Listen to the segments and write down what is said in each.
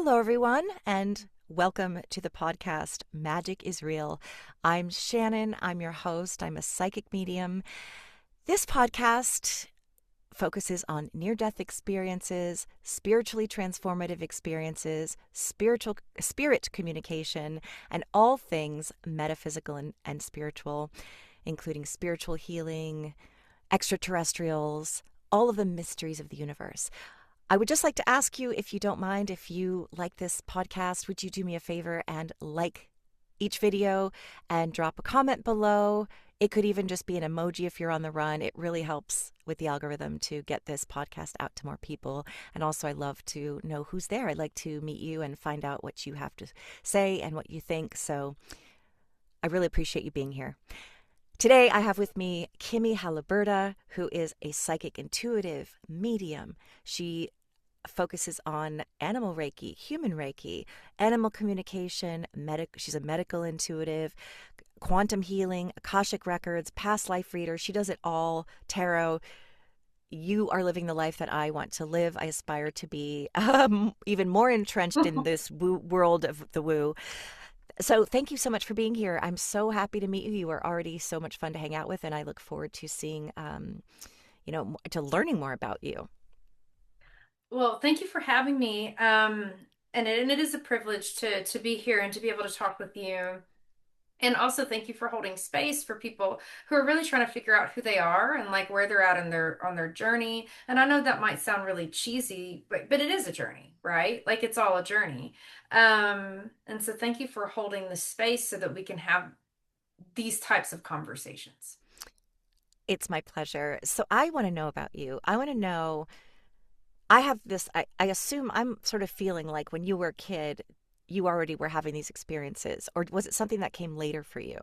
Hello, everyone, and welcome to the podcast Magic is Real. I'm Shannon. I'm your host. I'm a psychic medium. This podcast focuses on near-death experiences, spiritually transformative experiences, spirit communication, and all things metaphysical and spiritual, including spiritual healing, extraterrestrials, all of the mysteries of the universe. I would just like to ask you, if you don't mind, if you like this podcast, would you do me a favor and like each video and drop a comment below? It could even just be an emoji if you're on the run. It really helps with the algorithm to get this podcast out to more people. And also, I love to know who's there. I'd like to meet you and find out what you have to say and what you think. So I really appreciate you being here. Today, I have with me Kimmie Haliburda, who is a psychic intuitive medium. She focuses on animal Reiki, human Reiki, animal communication, she's a medical intuitive, quantum healing, Akashic Records, past life reader. She does it all, tarot. You are living the life that I want to live. I aspire to be even more entrenched in this world of the woo. So thank you so much for being here. I'm so happy to meet you. You are already so much fun to hang out with, and I look forward to seeing, to learning more about you. Well, thank you for having me. And it is a privilege to be here and to be able to talk with you. And also thank you for holding space for people who are really trying to figure out who they are and like where they're at in their on their journey. And I know that might sound really cheesy, but it is a journey, right? Like it's all a journey. And so thank you for holding the space so that we can have these types of conversations. It's my pleasure. So I want to know about you. I want to know, I have this, I assume I'm sort of feeling like when you were a kid, you already were having these experiences, or was it something that came later for you?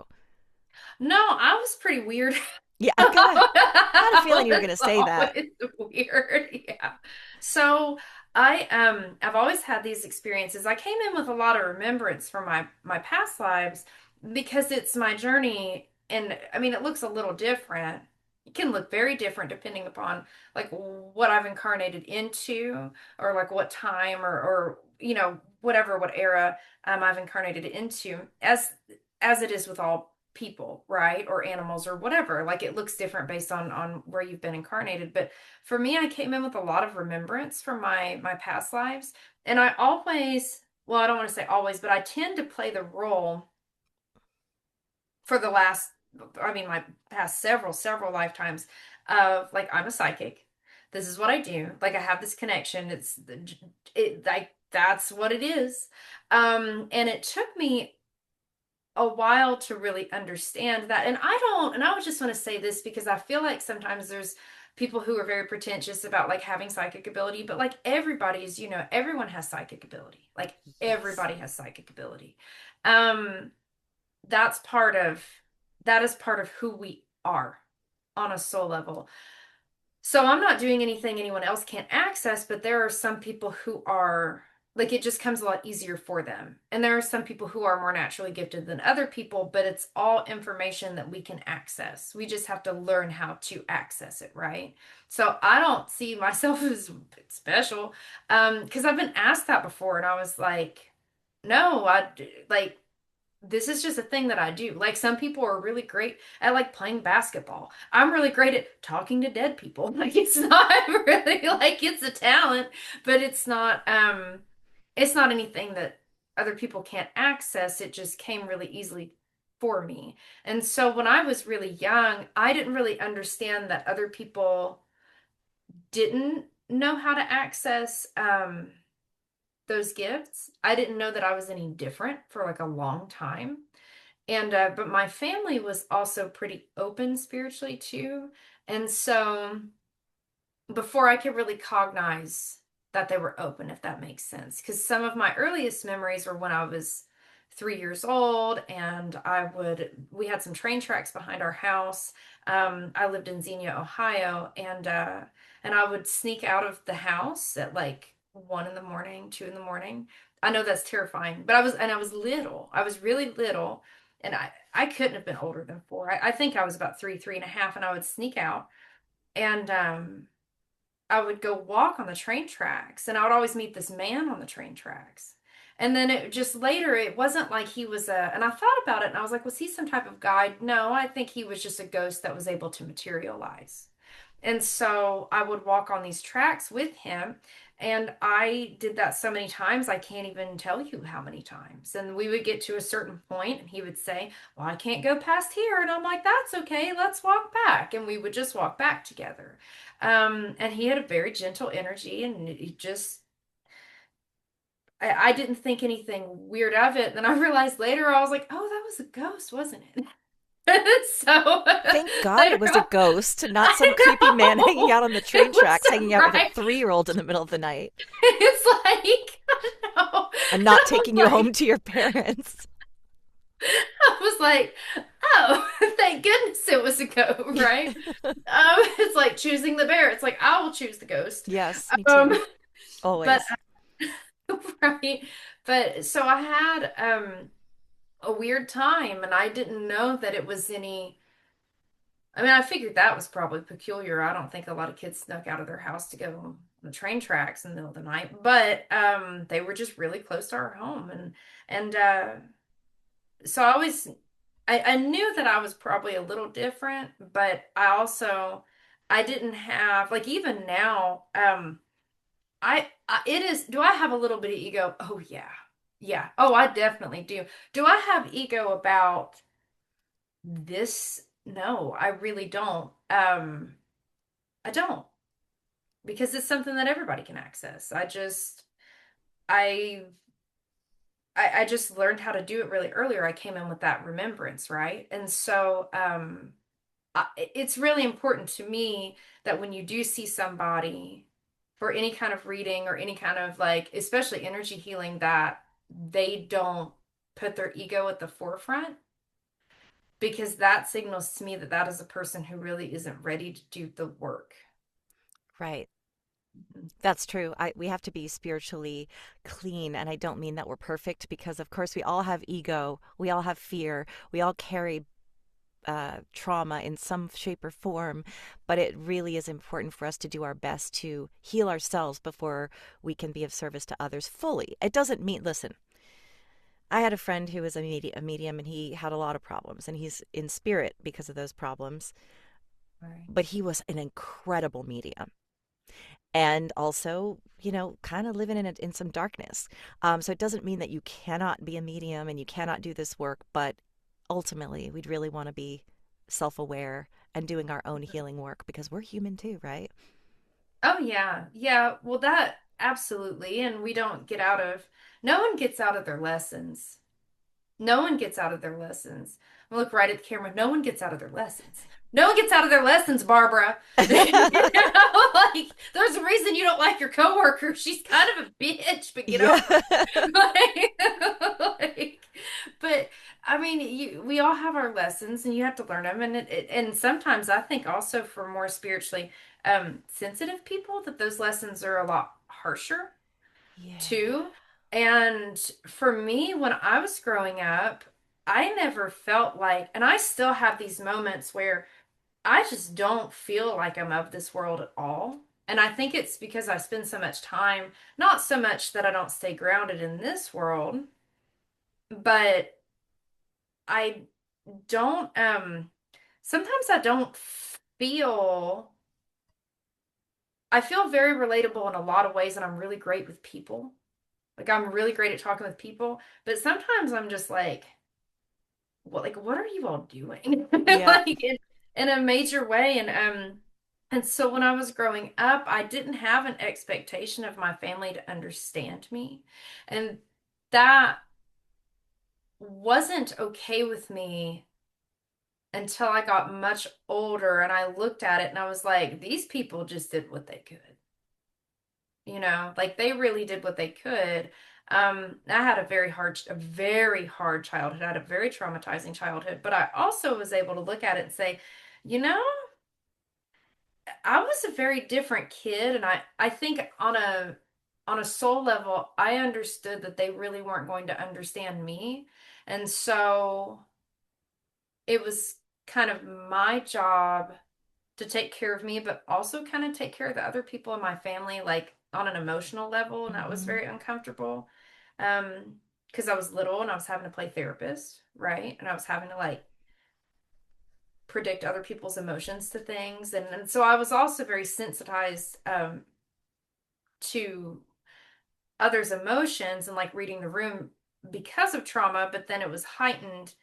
No, I was pretty weird. Yeah, I had a feeling you were going to It's say that. always weird. Yeah. So I've always had these experiences. I came in with a lot of remembrance from my past lives because it's my journey, and I mean it looks a little different. It can look very different depending upon like what I've incarnated into, or like what time, or whatever, what era I've incarnated into, as it is with all people, right? Or animals or whatever. Like it looks different based on where you've been incarnated. But for me, I came in with a lot of remembrance from my past lives. And I always, well, I don't want to say always, but I tend to play the role for the last, I mean, my past several lifetimes of like, I'm a psychic. This is what I do. Like I have this connection. It like that's what it is. And it took me a while to really understand that. And I would just want to say this because I feel like sometimes there's people who are very pretentious about like having psychic ability, but like everybody's, everyone has psychic ability. Like Yes. everybody has psychic ability. Um, that's part of that is part of who we are on a soul level. So I'm not doing anything anyone else can't access, but there are some people who are like it just comes a lot easier for them. And there are some people who are more naturally gifted than other people, but it's all information that we can access. We just have to learn how to access it, right? So I don't see myself as special because I've been asked that before and I was like, no, like this is just a thing that I do. Like some people are really great at like playing basketball. I'm really great at talking to dead people. Like it's not really like it's a talent, but it's not anything that other people can't access. It just came really easily for me. And so when I was really young, I didn't really understand that other people didn't know how to access those gifts. I didn't know that I was any different for like a long time. And but my family was also pretty open spiritually too. And so before I could really cognize that they were open, if that makes sense. Because some of my earliest memories were when I was 3 years old and we had some train tracks behind our house. I lived in Xenia, Ohio, and I would sneak out of the house at like 1 in the morning, 2 in the morning. I know that's terrifying, but I was little. I was really little, and I couldn't have been older than 4. I think I was about three and a half, and I would sneak out and I would go walk on the train tracks and I would always meet this man on the train tracks. And then it just later, it wasn't like he was and I thought about it and I was like, was he some type of guide? No, I think he was just a ghost that was able to materialize. And so I would walk on these tracks with him. And I did that so many times, I can't even tell you how many times. And we would get to a certain point, and he would say, well, I can't go past here. And I'm like, that's okay. Let's walk back. And we would just walk back together. And he had a very gentle energy, and he just, I didn't think anything weird of it. Then I realized later, I was like, oh, that was a ghost, wasn't it? So Thank God it later was a on, ghost, not some creepy I man hanging know out on the it train was tracks, hanging out with a surprise. 3-year-old in the middle of the night, It's like, no. and And not taking you home to your parents. I was like, oh, thank goodness it was a goat, right? It's like choosing the bear. It's like, I will choose the ghost. Yes, me Um, too. but Always. right. But so I had a weird time and I didn't know that it was any. I mean, I figured that was probably peculiar. I don't think a lot of kids snuck out of their house to go on the train tracks in the middle of the night, but they were just really close to our home, and so I always I knew that I was probably a little different, but I didn't have like even now I it is do I have a little bit of ego? Oh yeah. Yeah. Oh, I definitely do. Do I have ego about this? No, I really don't. I don't because it's something that everybody can access. I I just learned how to do it really earlier. I came in with that remembrance, right? And so it's really important to me that when you do see somebody for any kind of reading or any kind of like, especially energy healing, that they don't put their ego at the forefront because that signals to me that that is a person who really isn't ready to do the work. Right. That's true. We have to be spiritually clean, and I don't mean that we're perfect because, of course, we all have ego, we all have fear, we all carry trauma in some shape or form, but it really is important for us to do our best to heal ourselves before we can be of service to others fully. It doesn't mean, listen, I had a friend who was a medium, and he had a lot of problems, and he's in spirit because of those problems, Right. but he was an incredible medium. And also, kind of living in some darkness. So it doesn't mean that you cannot be a medium and you cannot do this work, but ultimately, we'd really want to be self-aware and doing our own healing work because we're human too, right? Oh yeah. Yeah. Well, that absolutely. And no one gets out of their lessons. No one gets out of their lessons. I look right at the camera. No one gets out of their lessons. No one gets out of their lessons, Barbara. Like there's a reason you don't like your coworker. She's kind of a bitch, but get Yeah. over it. Like, but I mean, we all have our lessons, and you have to learn them. And sometimes I think also for more spiritually sensitive people that those lessons are a lot harsher Yeah. too. And for me, when I was growing up, I never felt like, and I still have these moments where I just don't feel like I'm of this world at all. And I think it's because I spend so much time, not so much that I don't stay grounded in this world, but I don't, sometimes feel, I feel very relatable in a lot of ways, and I'm really great with people. Like I'm really great at talking with people, but sometimes I'm just what are you all doing? Yeah. Like in a major way. And so when I was growing up, I didn't have an expectation of my family to understand me. And that wasn't okay with me until I got much older and I looked at it and I was like, these people just did what they could. Like they really did what they could. I had a very hard childhood. I had a very traumatizing childhood, but I also was able to look at it and say, you know, I was a very different kid, and I think on a soul level, I understood that they really weren't going to understand me. And so it was kind of my job to take care of me, but also kind of take care of the other people in my family, like on an emotional level. And that was Hmm. very uncomfortable. Because I was little and I was having to play therapist, right? And I was having to like predict other people's emotions to things. And so I was also very sensitized to others' emotions and like reading the room because of trauma, but then it was heightened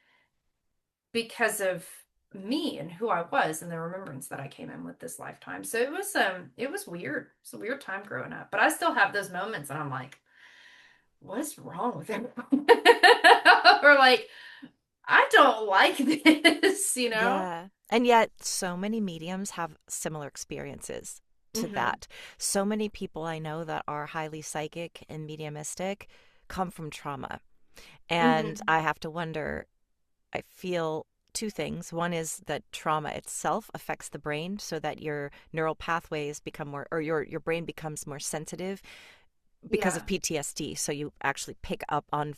because of me and who I was and the remembrance that I came in with this lifetime. So it was weird. It's a weird time growing up. But I still have those moments and I'm like, what's wrong with everyone? Or like, I don't like this, you know? Yeah. And yet, so many mediums have similar experiences to Hmm. that. So many people I know that are highly psychic and mediumistic come from trauma. And Hmm. I have to wonder, I feel two things. One is that trauma itself affects the brain so that your neural pathways become more, or your brain becomes more sensitive because of Yeah. PTSD. So you actually pick up on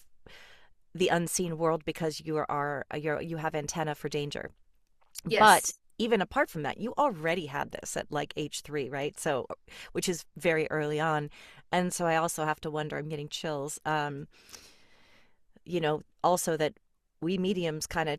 the unseen world because you have antenna for danger. But Yes. even apart from that, you already had this at like age 3, right? So, which is very early on. And so I also have to wonder, I'm getting chills, also that we mediums kind of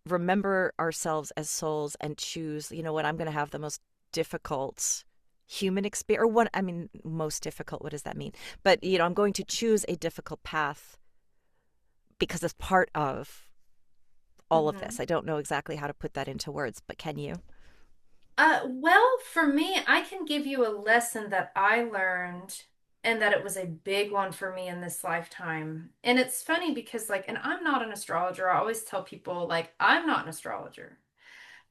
remember ourselves as souls and choose, you know what, I'm going to have the most difficult human experience, or what, I mean, most difficult, what does that mean? But, I'm going to choose a difficult path because it's part of all of this. Hmm. I don't know exactly how to put that into words, but can you? Well, for me, I can give you a lesson that I learned and that it was a big one for me in this lifetime. And it's funny because, like, and I'm not an astrologer. I always tell people, like, I'm not an astrologer.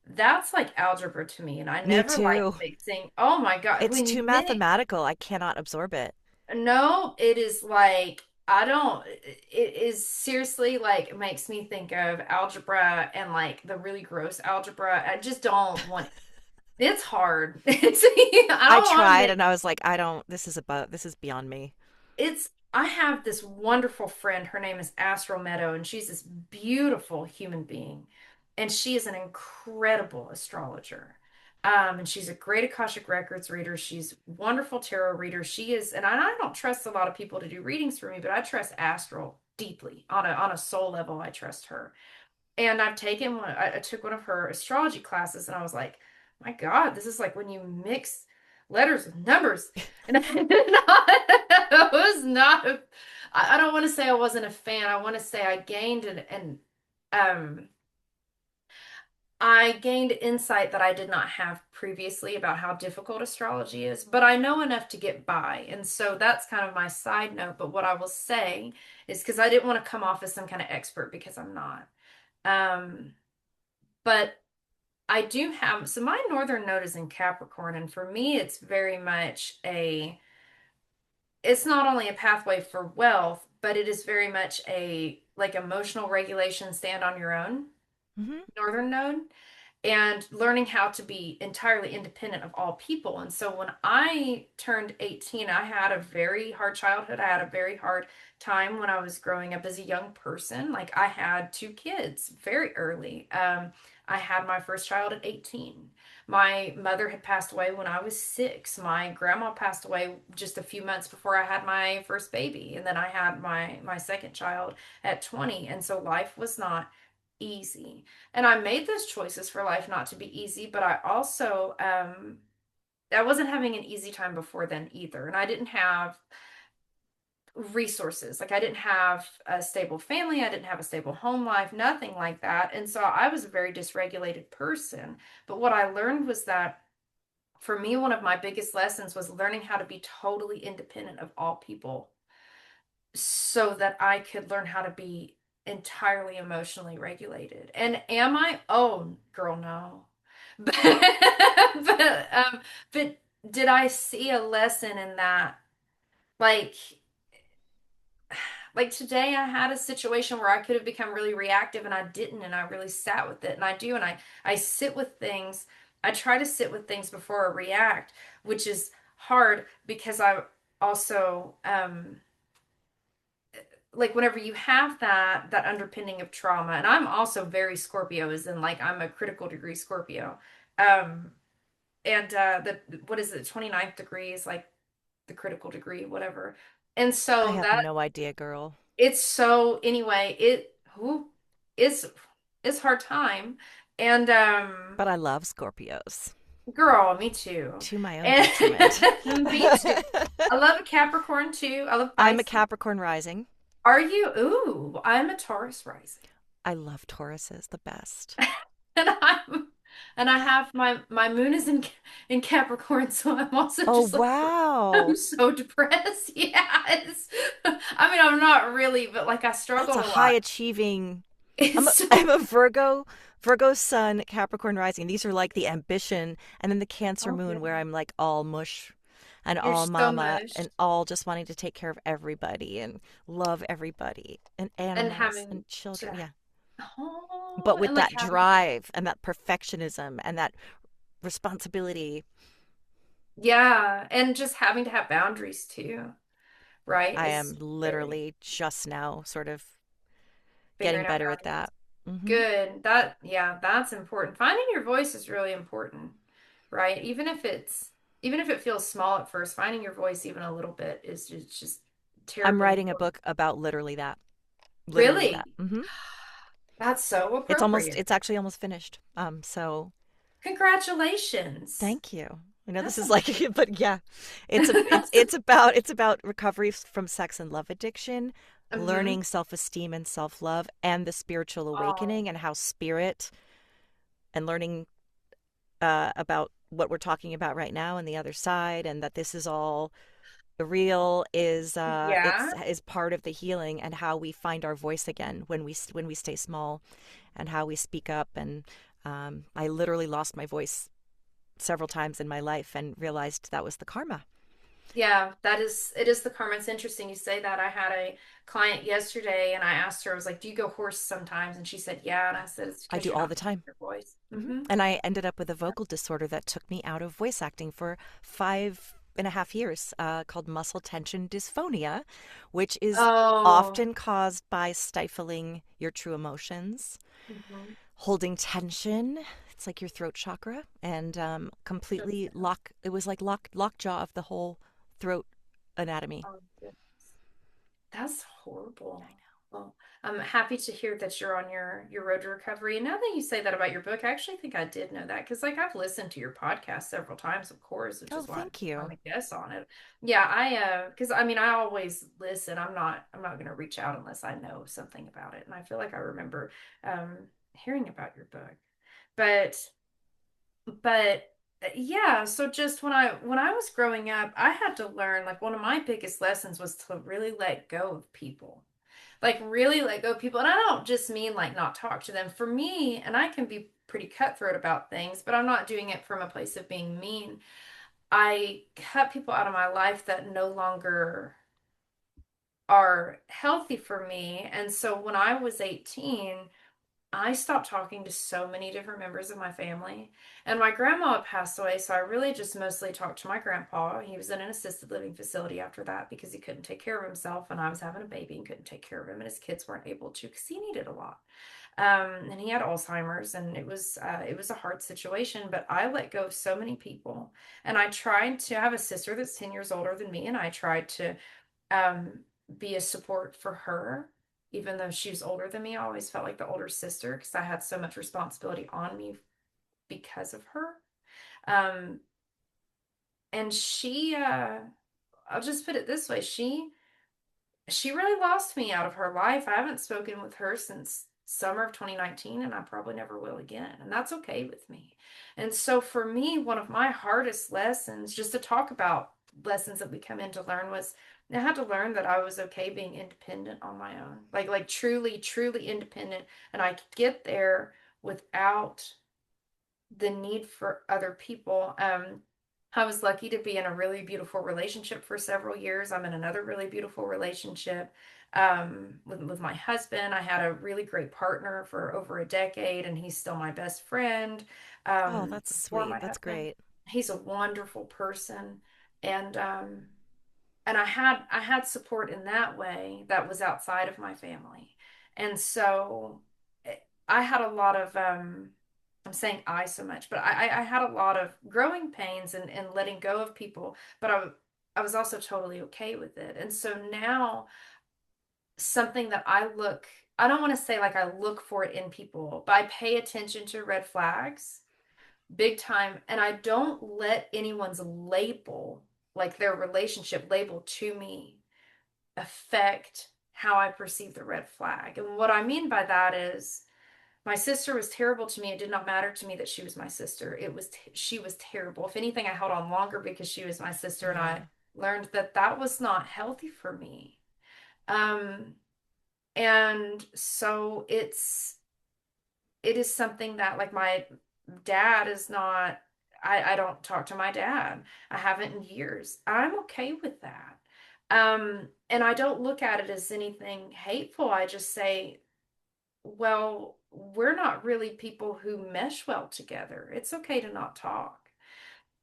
That's like algebra to me. And I Me never like too. mixing. Oh my God. It's When too you mix, mathematical. I cannot absorb it. no, it is like, I don't, it is seriously like, it makes me think of algebra and like the really gross algebra. I just don't want it's hard. I I don't want to tried make and I was like, I don't, this is beyond me. it's I have this wonderful friend. Her name is Astral Meadow, and she's this beautiful human being. And she is an incredible astrologer. And she's a great Akashic Records reader. She's wonderful tarot reader. She is, and I don't trust a lot of people to do readings for me, but I trust Astral deeply on a soul level. I trust her. And I took one of her astrology classes and I was like, my God, this is like when you mix letters with numbers. And I was not, I don't want to say I wasn't a fan. I want to say I gained um, I gained insight that I did not have previously about how difficult astrology is, but I know enough to get by. And so that's kind of my side note. But what I will say is because I didn't want to come off as some kind of expert because I'm not. Um, but I do have, so my northern node is in Capricorn, and for me, it's very much it's not only a pathway for wealth, but it is very much a like emotional regulation, stand on your own, Hmm. northern node and learning how to be entirely independent of all people. And so when I turned 18, I had a very hard childhood. I had a very hard time when I was growing up as a young person. Like I had 2 kids very early. I had my first child at 18. My mother had passed away when I was 6. My grandma passed away just a few months before I had my first baby. And then I had my second child at 20. And so life was not easy. And I made those choices for life not to be easy, but I also I wasn't having an easy time before then either. And I didn't have resources. Like I didn't have a stable family, I didn't have a stable home life, nothing like that. And so I was a very dysregulated person. But what I learned was that for me, one of my biggest lessons was learning how to be totally independent of all people so that I could learn how to be entirely emotionally regulated. And am I? Oh, girl, no. But but but did I see a lesson in that? Like like today I had a situation where I could have become really reactive and I didn't and I really sat with it and I do and I sit with things. I try to sit with things before I react, which is hard because I also like whenever you have that underpinning of trauma, and I'm also very Scorpio, as in like I'm a critical degree Scorpio. Um, and the what is it, 29th degree is like the critical degree, whatever. And I so have that no idea, girl. it's so anyway, it's it's hard time. And But I love Scorpios girl, me too. to my own And detriment. me too. I love a Capricorn too. I love I'm a Pisces. Capricorn rising. Are you? Ooh, I'm a Taurus rising. I love Tauruses, the best. And I'm and I have my moon is in Capricorn, so I'm also Oh, just like I'm wow. so depressed. Yes. I mean, I'm not really, but like I That's struggle a a high lot. achieving. I'm It's a, so I'm a Virgo sun, Capricorn rising. These are like the ambition, and then the Cancer oh moon where goodness. I'm like all mush and You're all so mama much. and all just wanting to take care of everybody and love everybody and And animals having and children. to Yeah. But oh with and like that having drive and that perfectionism and that responsibility, yeah, and just having to have boundaries too, right? I Is am very literally just now sort of getting figuring out better at boundaries. that. Hmm. Good. That, yeah, that's important. Finding your voice is really important, right? Even if it feels small at first, finding your voice even a little bit is just I'm terribly writing a important. book about literally that. Literally that. Really? Hmm. That's so appropriate. It's actually almost finished. So Congratulations. thank you. I know this That's is like, amazing. but yeah, That's it's about recovery from sex and love addiction, mm-hmm. learning self esteem and self love, and the spiritual Oh, awakening and how spirit and learning about what we're talking about right now and the other side, and that this is all real yeah. is part of the healing and how we find our voice again when we stay small and how we speak up and I literally lost my voice several times in my life and realized that was the karma. Yeah, it is the karma. It's interesting you say that. I had a client yesterday and I asked her, I was like, do you go hoarse sometimes? And she said, yeah. And I said, it's I because do you're all not the finding time. your voice. Hmm. Hmm. And I ended up with a vocal disorder that took me out of voice acting for 5.5 years, called muscle tension dysphonia, which is Oh, often caused by stifling your true emotions, mhm. holding tension. It's like your throat chakra, and That's completely sad. lock. It was like lockjaw of the whole throat anatomy. Oh, goodness. That's horrible. Well, I'm happy to hear that you're on your road to recovery. And now that you say that about your book, I actually think I did know that because like I've listened to your podcast several times, of course, which Oh, is why thank I'm you. a guest on it. Yeah, I because I mean I always listen. I'm not gonna reach out unless I know something about it. And I feel like I remember um hearing about your book. But but yeah, so just when I was growing up, I had to learn like one of my biggest lessons was to really let go of people. Like really let go of people. And I don't just mean like not talk to them. For me, and I can be pretty cutthroat about things, but I'm not doing it from a place of being mean. I cut people out of my life that no longer are healthy for me. And so when I was 18, I stopped talking to so many different members of my family. And my grandma had passed away, so I really just mostly talked to my grandpa. He was in an assisted living facility after that because he couldn't take care of himself, and I was having a baby and couldn't take care of him, and his kids weren't able to because he needed a lot. And he had Alzheimer's, and it was a hard situation. But I let go of so many people, and I tried to I have a sister that's 10 years older than me, and I tried to um, be a support for her, even though she was older than me. I always felt like the older sister because I had so much responsibility on me because of her. Um, and I'll just put it this way, she really lost me out of her life. I haven't spoken with her since summer of 2019, and I probably never will again. And that's okay with me. And so for me, one of my hardest lessons, just to talk about lessons that we come in to learn, was I had to learn that I was okay being independent on my own. Like truly, truly independent. And I could get there without the need for other people. I was lucky to be in a really beautiful relationship for several years. I'm in another really beautiful relationship with my husband. I had a really great partner for over a decade, and he's still my best friend. Oh, that's Before sweet. my That's husband, great. he's a wonderful person, and I had support in that way that was outside of my family, and so I had a lot of I'm saying I so much, but I had a lot of growing pains and letting go of people, but I was also totally okay with it. And so now something that I don't want to say like I look for it in people, but I pay attention to red flags big time, and I don't let anyone's label, like their relationship label to me, affect how I perceive the red flag. And what I mean by that is my sister was terrible to me. It did not matter to me that she was my sister. She was terrible. If anything, I held on longer because she was my sister, and I Yeah. learned that that was not healthy for me. Um, and so it is something that like my dad is not, I don't talk to my dad. I haven't in years. I'm okay with that. And I don't look at it as anything hateful. I just say, well, we're not really people who mesh well together. It's okay to not talk.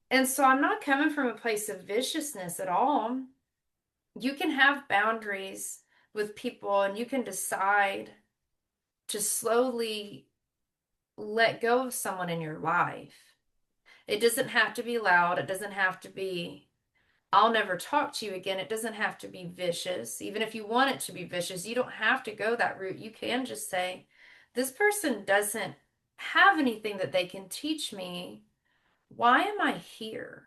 And so I'm not coming from a place of viciousness at all. You can have boundaries with people and you can decide to slowly let go of someone in your life. It doesn't have to be loud. It doesn't have to be, I'll never talk to you again. It doesn't have to be vicious. Even if you want it to be vicious, you don't have to go that route. You can just say, this person doesn't have anything that they can teach me. Why am I here?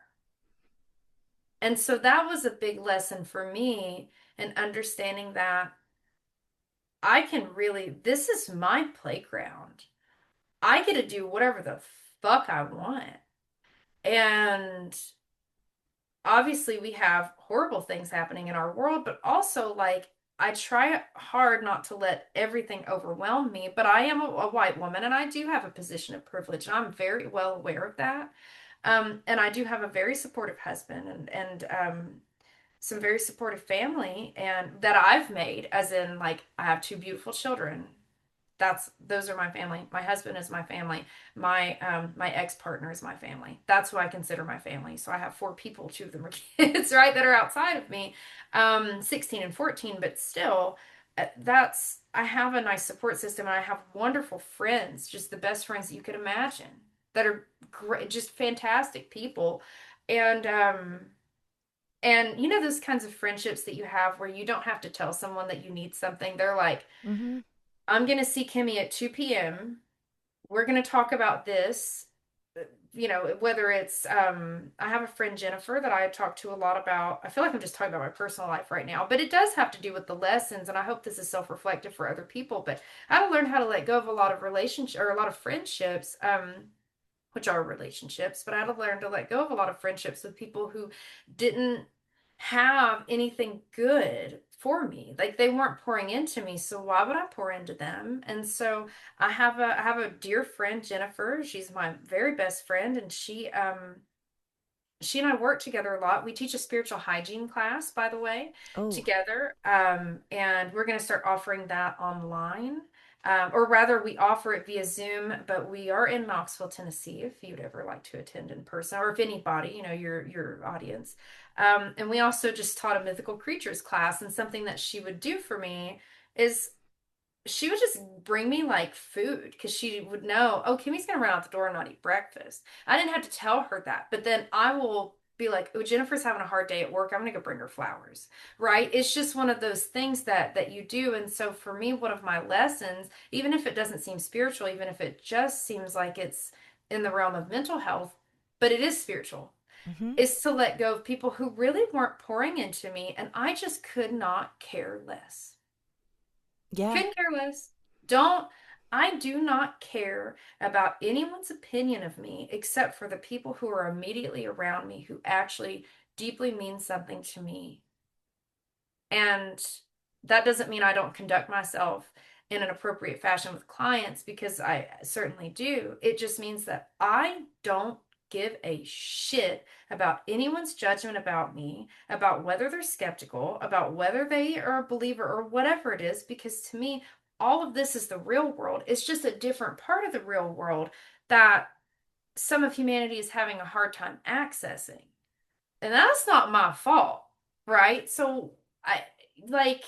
And so that was a big lesson for me in understanding that I can really, this is my playground. I get to do whatever the fuck I want. And obviously we have horrible things happening in our world, but also like I try hard not to let everything overwhelm me, but I am a white woman and I do have a position of privilege and I'm very well aware of that. And I do have a very supportive husband and some very supportive family and that I've made, as in like I have two beautiful children. Those are my family. My husband is my family. My ex-partner is my family. That's who I consider my family. So I have four people, two of them are kids, right, that are outside of me, 16 and 14, but still, that's I have a nice support system and I have wonderful friends, just the best friends that you could imagine that are great, just fantastic people. And and you know those kinds of friendships that you have where you don't have to tell someone that you need something. They're like, Mm-hmm. I'm going to see Kimmie at 2 p.m. We're going to talk about this. You know, whether it's, I have a friend, Jennifer, that I talk to a lot about. I feel like I'm just talking about my personal life right now, but it does have to do with the lessons. And I hope this is self-reflective for other people. But I had to learn how to let go of a lot of relationships or a lot of friendships. Which are relationships, but I had to learn to let go of a lot of friendships with people who didn't have anything good for me. Like they weren't pouring into me, so why would I pour into them? And so I have a dear friend, Jennifer. She's my very best friend, and she and I work together a lot. We teach a spiritual hygiene class, by the way, Oh, together. And we're going to start offering that online. Or rather, we offer it via Zoom, but we are in Knoxville, Tennessee, if you'd ever like to attend in person, or if anybody, you know, your audience. And we also just taught a mythical creatures class, and something that she would do for me is she would just bring me like food because she would know, oh, Kimmie's gonna run out the door and not eat breakfast. I didn't have to tell her that, but then I will be like, oh, Jennifer's having a hard day at work. I'm gonna go bring her flowers, right? It's just one of those things that you do. And so for me, one of my lessons, even if it doesn't seem spiritual, even if it just seems like it's in the realm of mental health, but it is spiritual, mm-hmm. is to let go of people who really weren't pouring into me, and I just could not care less. Yeah. Couldn't care less. Don't, I do not care about anyone's opinion of me except for the people who are immediately around me who actually deeply mean something to me. And that doesn't mean I don't conduct myself in an appropriate fashion with clients because I certainly do. It just means that I don't give a shit about anyone's judgment about me, about whether they're skeptical, about whether they are a believer or whatever it is, because to me, all of this is the real world. It's just a different part of the real world that some of humanity is having a hard time accessing. And that's not my fault, right? So I like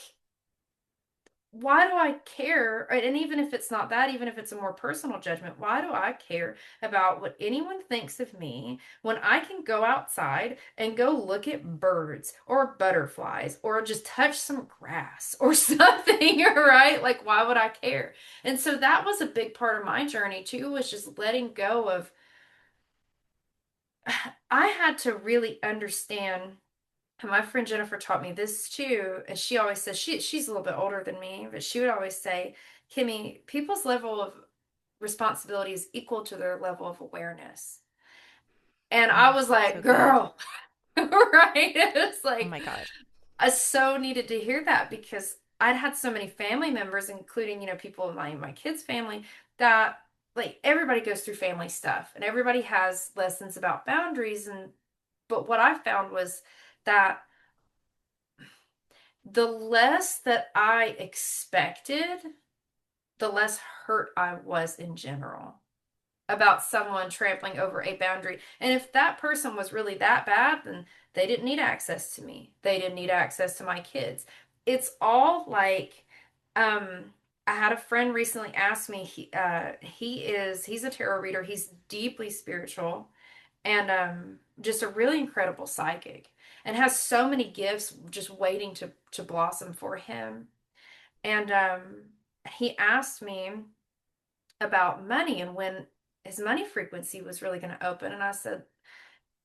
why do I care? And even if it's not that, even if it's a more personal judgment, why do I care about what anyone thinks of me when I can go outside and go look at birds or butterflies or just touch some grass or something, right? Like, why would I care? And so that was a big part of my journey too, was just letting go of, I had to really understand. And my friend Jennifer taught me this too, and she always says she's a little bit older than me, but she would always say, Kimmie, people's level of responsibility is equal to their level of awareness. And I was So like, good. girl, right? It's Oh like my God. I so needed to hear that because I'd had so many family members, including, people in my kids' family, that like everybody goes through family stuff and everybody has lessons about boundaries. And but what I found was that the less that I expected, the less hurt I was in general about someone trampling over a boundary. And if that person was really that bad, then they didn't need access to me. They didn't need access to my kids. It's all like, I had a friend recently ask me, he's a tarot reader. He's deeply spiritual and just a really incredible psychic and has so many gifts just waiting to blossom for him. And he asked me about money and when his money frequency was really going to open. And I said,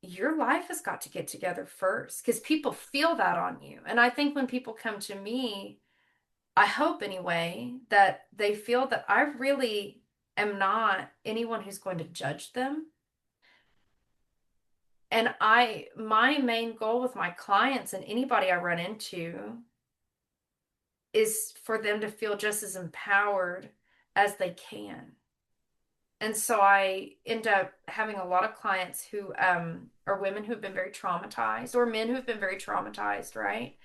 your life has got to get together first because people feel that on you. And I think when people come to me, I hope anyway, that they feel that I really am not anyone who's going to judge them. And my main goal with my clients and anybody I run into is for them to feel just as empowered as they can. And so I end up having a lot of clients who are women who have been very traumatized or men who have been very traumatized, right?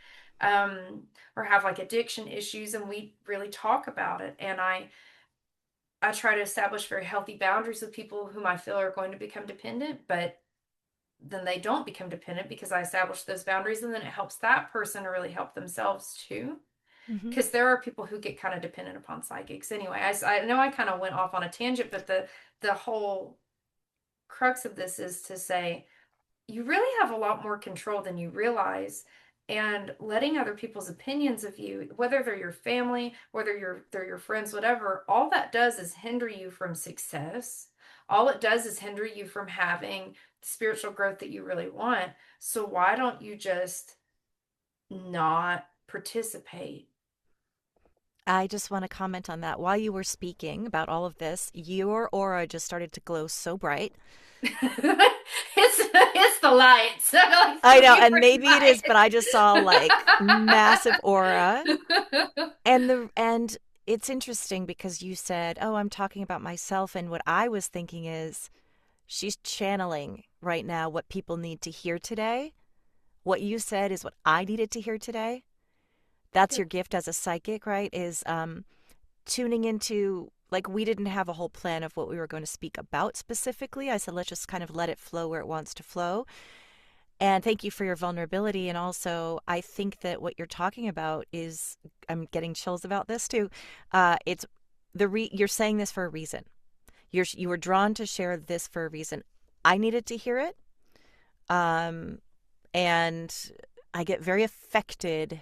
Or have like addiction issues, and we really talk about it. And I try to establish very healthy boundaries with people whom I feel are going to become dependent, but then they don't become dependent because I establish those boundaries, and then it helps that person to really help themselves too. Hmm. Because there are people who get kind of dependent upon psychics anyway. I know I kind of went off on a tangent, but the whole crux of this is to say you really have a lot more control than you realize. And letting other people's opinions of you, whether they're your family, whether they're your friends, whatever, all that does is hinder you from success. All it does is hinder you from having the spiritual growth that you really want. So why don't you just not participate? I just want to comment on that. While you were speaking about all of this, your aura just started to glow so bright. It's the lights. Like I know, super and maybe it is, bright. but I just saw like massive aura. And it's interesting because you said, "Oh, I'm talking about myself," and what I was thinking is she's channeling right now what people need to hear today. What you said is what I needed to hear today. That's your gift as a psychic, right? Is tuning into, like, we didn't have a whole plan of what we were going to speak about specifically. I said let's just kind of let it flow where it wants to flow. And thank you for your vulnerability. And also, I think that what you're talking about is, I'm getting chills about this too. It's you're saying this for a reason. You were drawn to share this for a reason. I needed to hear it. Um, and I get very affected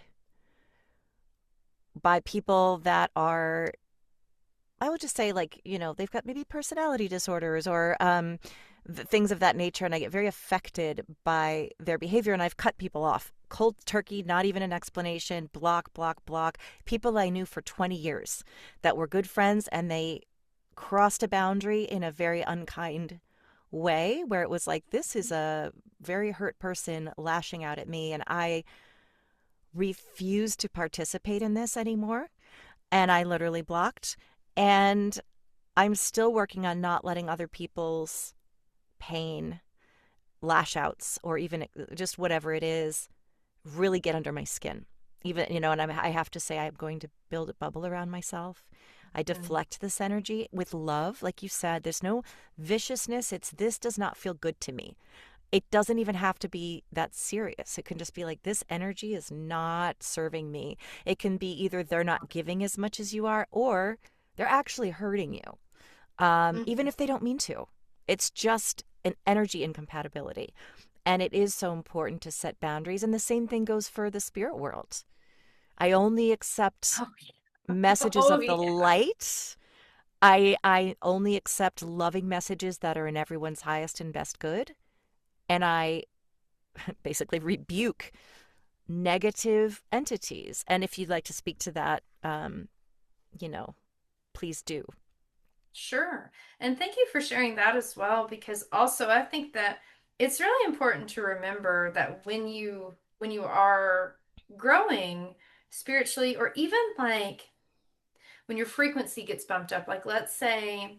by people that are, I would just say, like, they've got maybe personality disorders or things of that nature. And I get very affected by their behavior. And I've cut people off cold turkey, not even an explanation, block, block, block. People I knew for 20 years that were good friends, and they crossed a boundary in a very unkind way where it was like, this is a very hurt person lashing out at me. And I refuse to participate in this anymore. And I literally blocked. And I'm still working on not letting other people's pain, lash outs, or even just whatever it is, really get under my skin. Even, and I have to say, I'm going to build a bubble around myself. I deflect this energy with love. Like you said, there's no viciousness. It's, this does not feel good to me. it doesn't even have to be that serious. It can just be like, this energy is not serving me. It can be either they're not giving as much as you are, or they're actually hurting you, even Mhm. if they don't mean to. It's just an energy incompatibility. And it is so important to set boundaries. And the same thing goes for the spirit world. I only accept Oh yeah. messages Oh of the yeah. light. I only accept loving messages that are in everyone's highest and best good. And I basically rebuke negative entities. And if you'd like to speak to that, you know, please do. Sure. And thank you for sharing that as well, because also I think that it's really important to remember that when you are growing spiritually, or even like when your frequency gets bumped up, like let's say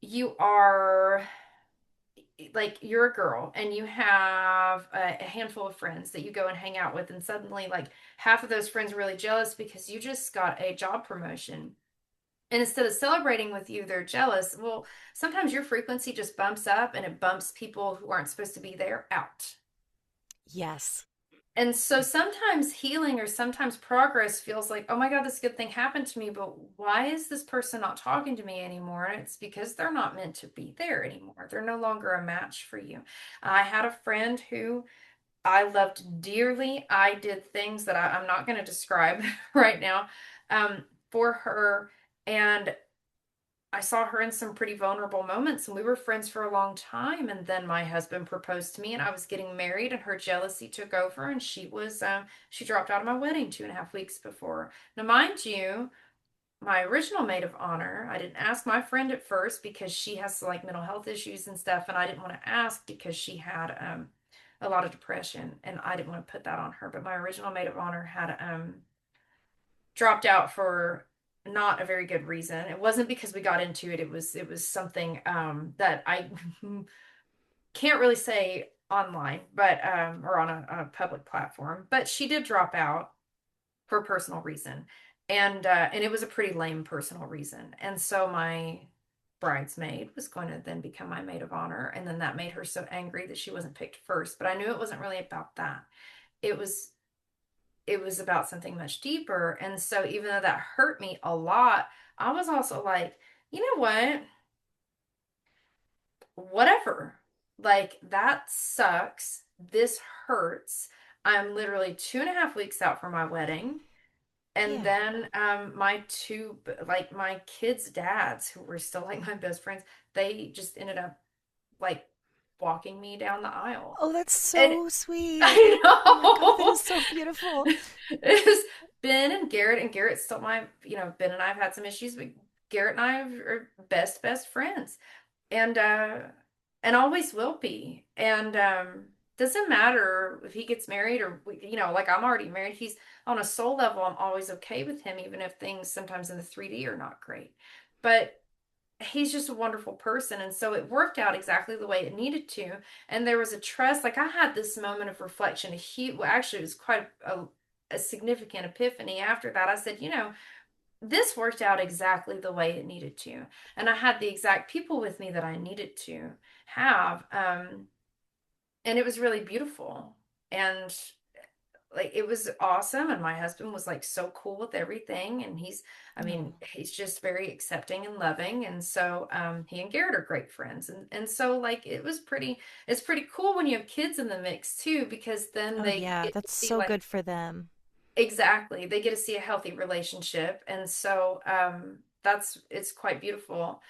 you are like you're a girl and you have a handful of friends that you go and hang out with, and suddenly like half of those friends are really jealous because you just got a job promotion. And instead of celebrating with you, they're jealous. Well, sometimes your frequency just bumps up and it bumps people who aren't supposed to be there out. Yes. And so sometimes healing or sometimes progress feels like, oh my God, this good thing happened to me, but why is this person not talking to me anymore? And it's because they're not meant to be there anymore. They're no longer a match for you. I had a friend who I loved dearly. I did things that I'm not going to describe right now, for her. And I saw her in some pretty vulnerable moments, and we were friends for a long time. And then my husband proposed to me, and I was getting married, and her jealousy took over, and she dropped out of my wedding 2.5 weeks before. Now, mind you, my original maid of honor, I didn't ask my friend at first because she has like mental health issues and stuff, and I didn't want to ask because she had a lot of depression, and I didn't want to put that on her. But my original maid of honor had dropped out for not a very good reason. It wasn't because we got into it. It was something that I can't really say online, but or on a public platform. But she did drop out for a personal reason, and it was a pretty lame personal reason. And so my bridesmaid was going to then become my maid of honor, and then that made her so angry that she wasn't picked first. But I knew it wasn't really about that. It was it was about something much deeper. And so even though that hurt me a lot, I was also like, you know what? Whatever. Like that sucks. This hurts. I'm literally 2.5 weeks out from my wedding. And Yeah. then my two like my kids' dads, who were still like my best friends, they just ended up like walking me down the aisle. Oh, that's And so sweet. I Oh my God, that is know. so beautiful. It was Ben and Garrett, and Garrett's still Ben and I have had some issues, but Garrett and I are best friends, and always will be. And doesn't matter if he gets married or like I'm already married. He's on a soul level. I'm always okay with him, even if things sometimes in the 3D are not great. But he's just a wonderful person, and so it worked out exactly the way it needed to. And there was a trust. Like I had this moment of reflection, a huge, well, actually it was quite a significant epiphany. After that I said, this worked out exactly the way it needed to, and I had the exact people with me that I needed to have. And it was really beautiful, and like it was awesome. And my husband was like so cool with everything, and I Oh, mean, he's just very accepting and loving. And so he and Garrett are great friends, and so like it's pretty cool when you have kids in the mix too, because then oh they yeah, get to that's see so like good for them. exactly, they get to see a healthy relationship. And so that's it's quite beautiful.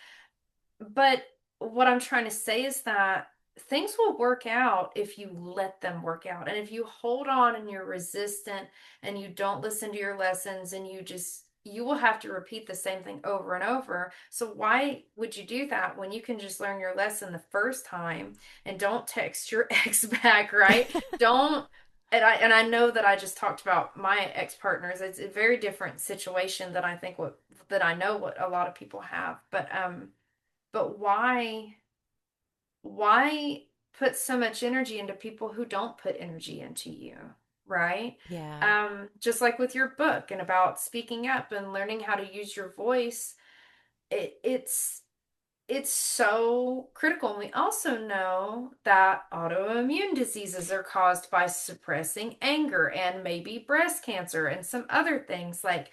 But what I'm trying to say is that things will work out if you let them work out. And if you hold on and you're resistant and you don't listen to your lessons, and you will have to repeat the same thing over and over. So why would you do that when you can just learn your lesson the first time and don't text your ex back, right? Don't and I know that I just talked about my ex-partners. It's a very different situation than I think what that I know what a lot of people have. But why put so much energy into people who don't put energy into you, right? Yeah. Just like with your book and about speaking up and learning how to use your voice, it's it's so critical. And we also know that autoimmune diseases are caused by suppressing anger and maybe breast cancer and some other things. Like,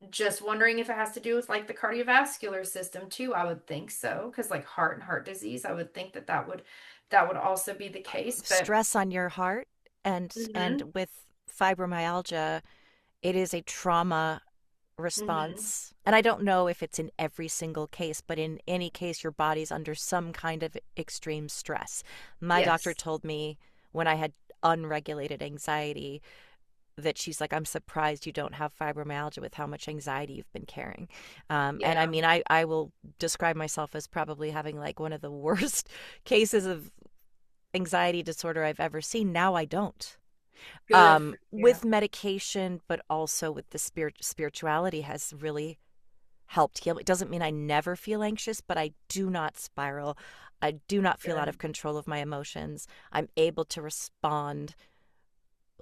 just wondering if it has to do with like the cardiovascular system too. I would think so, because like heart and heart disease, I would think that that would also be the case. But Stress on your heart, and hmm with fibromyalgia, it is a trauma hmm response. And I don't know if it's in every single case, but in any case, your body's under some kind of extreme stress. My doctor yes, told me when I had unregulated anxiety that she's like, I'm surprised you don't have fibromyalgia with how much anxiety you've been carrying. And I yeah, mean, I will describe myself as probably having like one of the worst cases of anxiety disorder I've ever seen. Now I don't. good for you. With medication, but also with the spirituality has really helped heal. It doesn't mean I never feel anxious, but I do not spiral. I do not feel out of Good. control of my emotions. I'm able to respond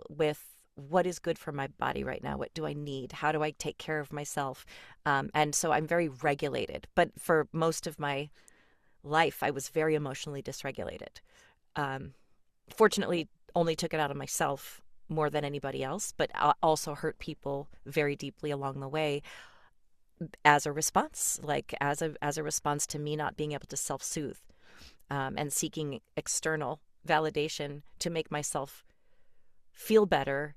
with what is good for my body right now. What do I need? How do I take care of myself? And so I'm very regulated. But for most of my life, I was very emotionally dysregulated. Um, Fortunately, only took it out of myself more than anybody else, but also hurt people very deeply along the way as a response, like as a response to me not being able to self soothe, and seeking external validation to make myself feel better,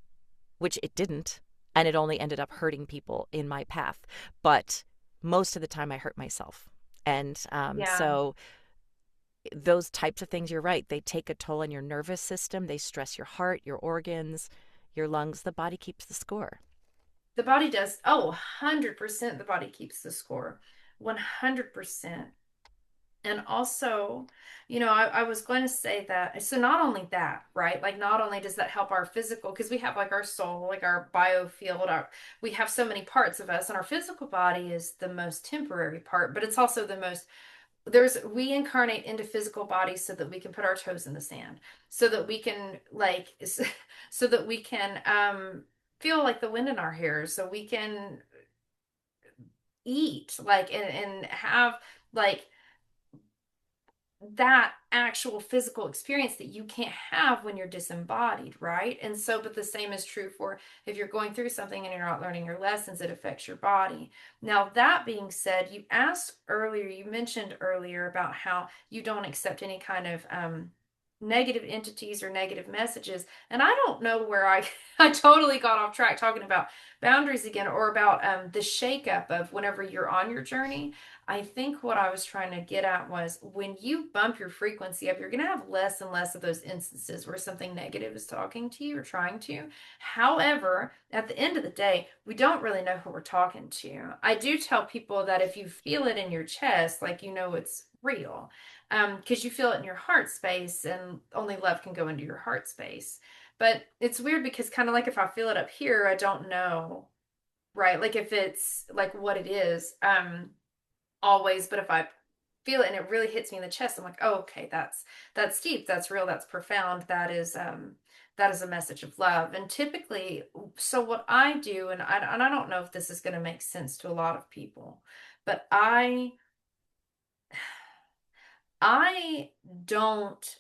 which it didn't, and it only ended up hurting people in my path. But most of the time, I hurt myself, and Yeah. so those types of things, you're right, they take a toll on your nervous system. They stress your heart, your organs, your lungs. The body keeps the score. The body does. Oh, 100% the body keeps the score. 100%. And also, I was going to say that. So not only that, right? Like not only does that help our physical, because we have like our soul, like our biofield, we have so many parts of us, and our physical body is the most temporary part, but it's also the most we incarnate into physical bodies so that we can put our toes in the sand, so that we can like so that we can feel like the wind in our hair, so we can eat like and have like that actual physical experience that you can't have when you're disembodied, right? And so, but the same is true for if you're going through something and you're not learning your lessons, it affects your body. Now, that being said, you mentioned earlier about how you don't accept any kind of negative entities or negative messages. And I don't know where I totally got off track talking about boundaries again, or about the shakeup of whenever you're on your journey. I think what I was trying to get at was when you bump your frequency up, you're going to have less and less of those instances where something negative is talking to you or trying to. However, at the end of the day, we don't really know who we're talking to. I do tell people that if you feel it in your chest, like it's real, because you feel it in your heart space, and only love can go into your heart space. But it's weird because kind of like if I feel it up here, I don't know, right? Like if it's like what it is. Always, but if I feel it and it really hits me in the chest, I'm like, oh, okay, that's deep, that's real, that's profound, that is a message of love. And typically, so what I do, and I don't know if this is going to make sense to a lot of people, but I don't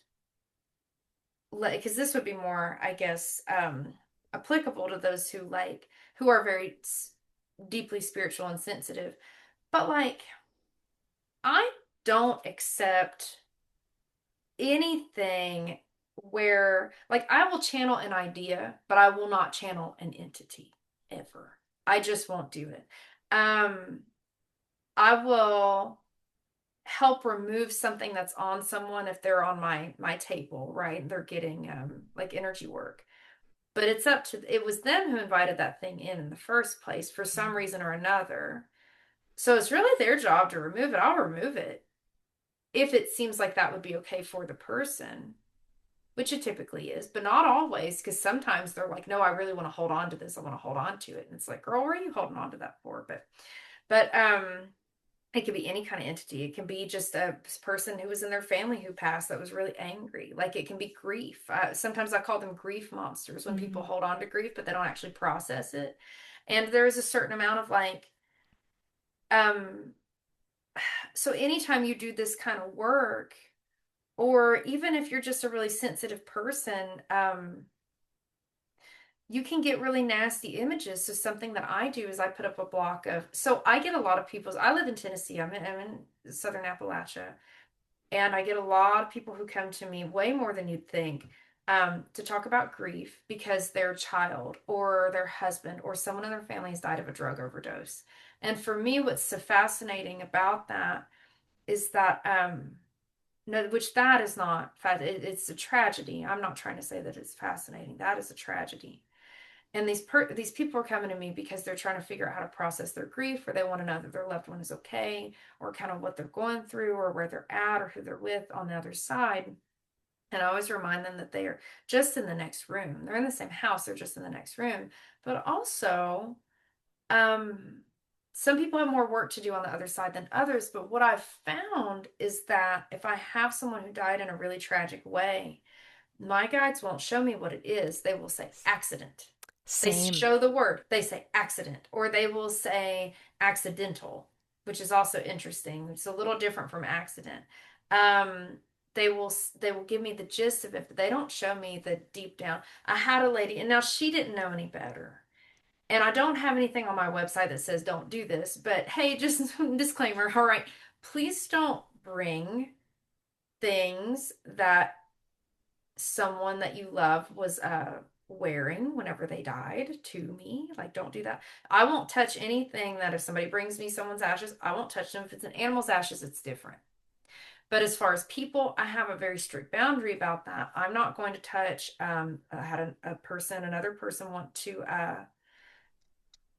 let, because this would be more, I guess, applicable to those who are very deeply spiritual and sensitive. But like, I don't accept anything where like I will channel an idea, but I will not channel an entity ever. I just won't do it. Um, I will help remove something that's on someone if they're on my table, right? They're getting like energy work. But it was them who invited that thing in the first place for some reason or another. So it's really their job to remove it. I'll remove it if it seems like that would be okay for the person, which it typically is, but not always, because sometimes they're like, no, I really want to hold on to this. I want to hold on to it. And it's like, girl, where are you holding on to that for? But it could be any kind of entity. It can be just a person who was in their family who passed that was really angry. Like it can be grief. Sometimes I call them grief monsters when people Mm-hmm. hold on to grief, but they don't actually process it. And there is a certain amount of like, um, So anytime you do this kind of work, or even if you're just a really sensitive person, you can get really nasty images. So something that I do is I put up a block of, so I get a lot of people, I live in Tennessee, I'm in Southern Appalachia, and I get a lot of people who come to me, way more than you'd think, to talk about grief because their child or their husband or someone in their family has died of a drug overdose. And for me, what's so fascinating about that is that, no, which that is not, it's a tragedy. I'm not trying to say that it's fascinating. That is a tragedy. And these people are coming to me because they're trying to figure out how to process their grief, or they want to know that their loved one is okay, or kind of what they're going through, or where they're at, or who they're with on the other side. And I always remind them that they are just in the next room. They're in the same house, they're just in the next room. But also, um, some people have more work to do on the other side than others. But what I've found is that if I have someone who died in a really tragic way, my guides won't show me what it is. They will say accident. They Same. show the word, they say accident, or they will say accidental, which is also interesting. It's a little different from accident. Um, they will give me the gist of it, but they don't show me the deep down. I had a lady, and now she didn't know any better. And I don't have anything on my website that says don't do this, but hey, just disclaimer, all right, please don't bring things that someone that you love was wearing whenever they died to me. Like, don't do that. I won't touch anything that if somebody brings me someone's ashes, I won't touch them. If it's an animal's ashes, it's different. But as far as people, I have a very strict boundary about that. I'm not going to touch. I had another person want to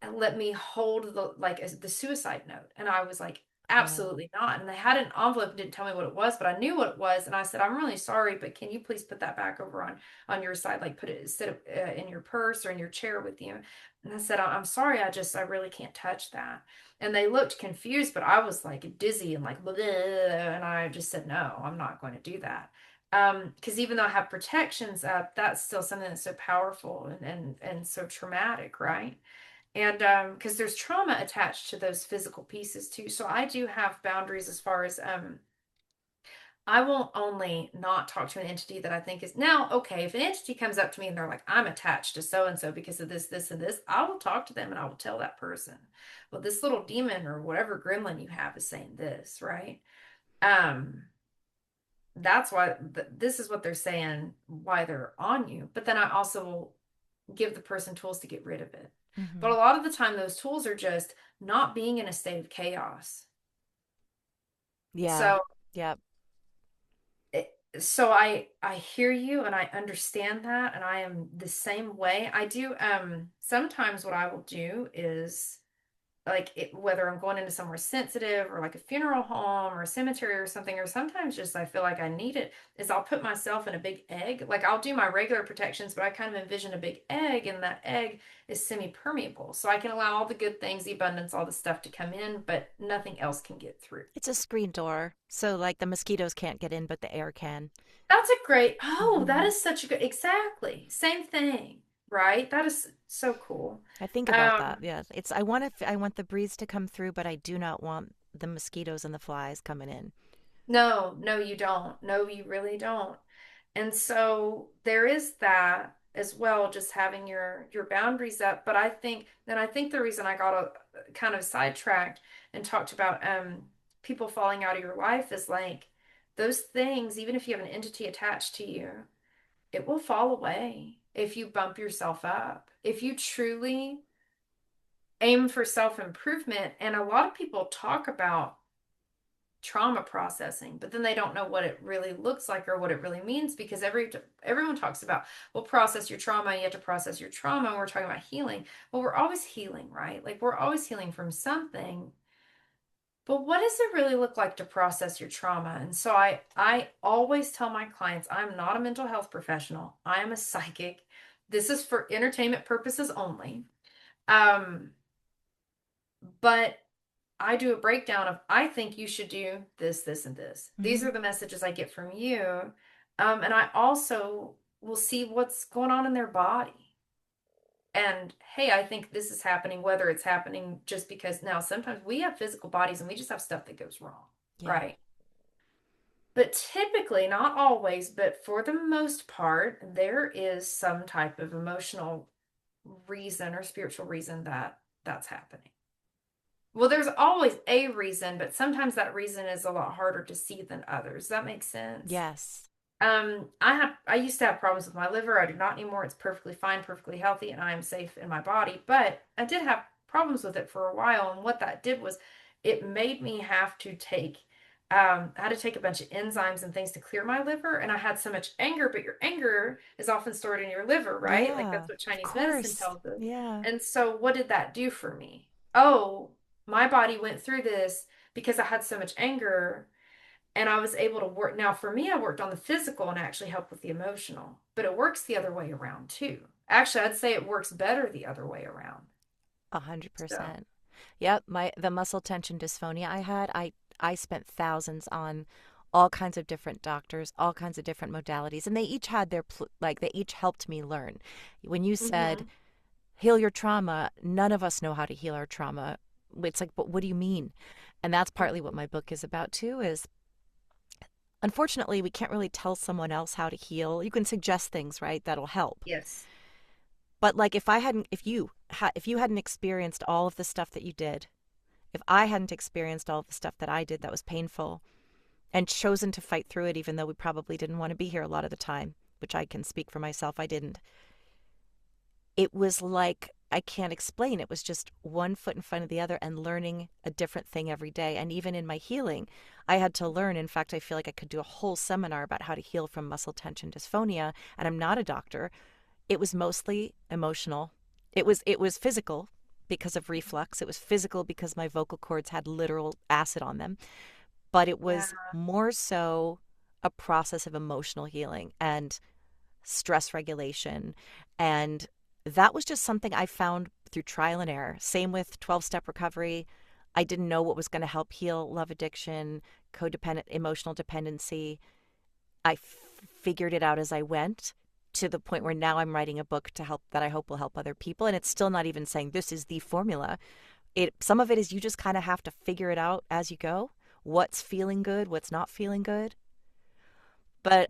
and let me hold the suicide note. And I was like, Oh, absolutely not. And they had an envelope and didn't tell me what it was, but I knew what it was. And I said, I'm really sorry, but can you please put that back over on your side, like put it instead of in your purse or in your chair with you. And I said, I'm sorry, I really can't touch that. And they looked confused, but I was like dizzy and like, bleh, and I just said, no, I'm not going to do that. Because even though I have protections up, that's still something that's so powerful and so traumatic, right? And because there's trauma attached to those physical pieces too. So I do have boundaries as far as I won't only not talk to an entity that I think is now okay. If an entity comes up to me and they're like, I'm attached to so and so because of this, this, and this, I will talk to them and I will tell that person, well, this little demon or whatever gremlin you have is saying this, right? Um, that's why this is what they're saying, why they're on you. But then I also will give the person tools to get rid of it. But hmm a lot of the time, those tools are just not being in a state of chaos. yeah, So, yeah. so I hear you and I understand that, and I am the same way. I do sometimes what I will do is whether I'm going into somewhere sensitive or like a funeral home or a cemetery or something, or sometimes just I feel like I need it, is I'll put myself in a big egg. Like I'll do my regular protections, but I kind of envision a big egg, and that egg is semi-permeable. So I can allow all the good things, the abundance, all the stuff to come in, but nothing else can get through. It's a screen door, so like the mosquitoes can't get in, but the air can. That's a great, oh, that hmm is such a good, exactly. Same thing, right? That is so cool. I think about that. Um, Yeah, it's I want the breeze to come through, but I do not want the mosquitoes and the flies coming in. no, no, you don't. No, you really don't. And so there is that as well, just having your boundaries up. But I think the reason I got kind of sidetracked and talked about people falling out of your life is like those things, even if you have an entity attached to you, it will fall away if you bump yourself up. If you truly aim for self-improvement, and a lot of people talk about trauma processing, but then they don't know what it really looks like or what it really means, because everyone talks about, well, process your trauma, you have to process your trauma, and we're talking about healing. Well, we're always healing, right? Like we're always healing from something. But what does it really look like to process your trauma? And so I always tell my clients, I'm not a mental health professional. I am a psychic. This is for entertainment purposes only. Um, but I do a breakdown of, I think you should do this, this, and this. These hmm are the messages I get from you. And I also will see what's going on in their body. And hey, I think this is happening, whether it's happening just because now sometimes we have physical bodies and we just have stuff that goes wrong. Yeah. right? But typically, not always, but for the most part, there is some type of emotional reason or spiritual reason that that's happening. Well, there's always a reason, but sometimes that reason is a lot harder to see than others. Does that make sense? Yes. I used to have problems with my liver. I do not anymore. It's perfectly fine, perfectly healthy, and I am safe in my body. But I did have problems with it for a while, and what that did was it made me have to take I had to take a bunch of enzymes and things to clear my liver, and I had so much anger, but your anger is often stored in your liver, right? Like Yeah. that's what Of Chinese medicine course. tells us. Yeah. And so what did that do for me? Oh, my body went through this because I had so much anger and I was able to work. Now, for me, I worked on the physical and actually helped with the emotional, but it works the other way around too. Actually, I'd say it works better the other way around. So, 100%. Yep, the muscle tension dysphonia I had, I spent thousands on all kinds of different doctors, all kinds of different modalities, and they each had like they each helped me learn. When you said hmm heal your trauma, none of us know how to heal our trauma. It's like, but what do you mean? And that's partly what hmm my book is about too, is unfortunately we can't really tell someone else how to heal. You can suggest things, right? That'll help. yes. But like if you hadn't experienced all of the stuff that you did, if I hadn't experienced all of the stuff that I did that was painful and chosen to fight through it, even though we probably didn't want to be here a lot of the time, which I can speak for myself, I didn't. It was like, I can't explain. It was just one foot in front of the other and learning a different thing every day. And even in my healing, I had to learn. In fact, I feel like I could do a whole seminar about how to heal from muscle tension dysphonia. And I'm not a doctor. It was mostly emotional. It was physical because of reflux. It was physical because my vocal cords had literal acid on them. But it Yeah. was more so a process of emotional healing and stress regulation. And that was just something I found through trial and error. Same with 12-step recovery. I didn't know what was going to help heal love addiction, codependent, emotional dependency. I figured it out as I went to the point where now I'm writing a book to help that I hope will help other people. And it's still not even saying this is the formula. Some of it is you just kind of have to figure it out as you go. What's feeling good, what's not feeling good.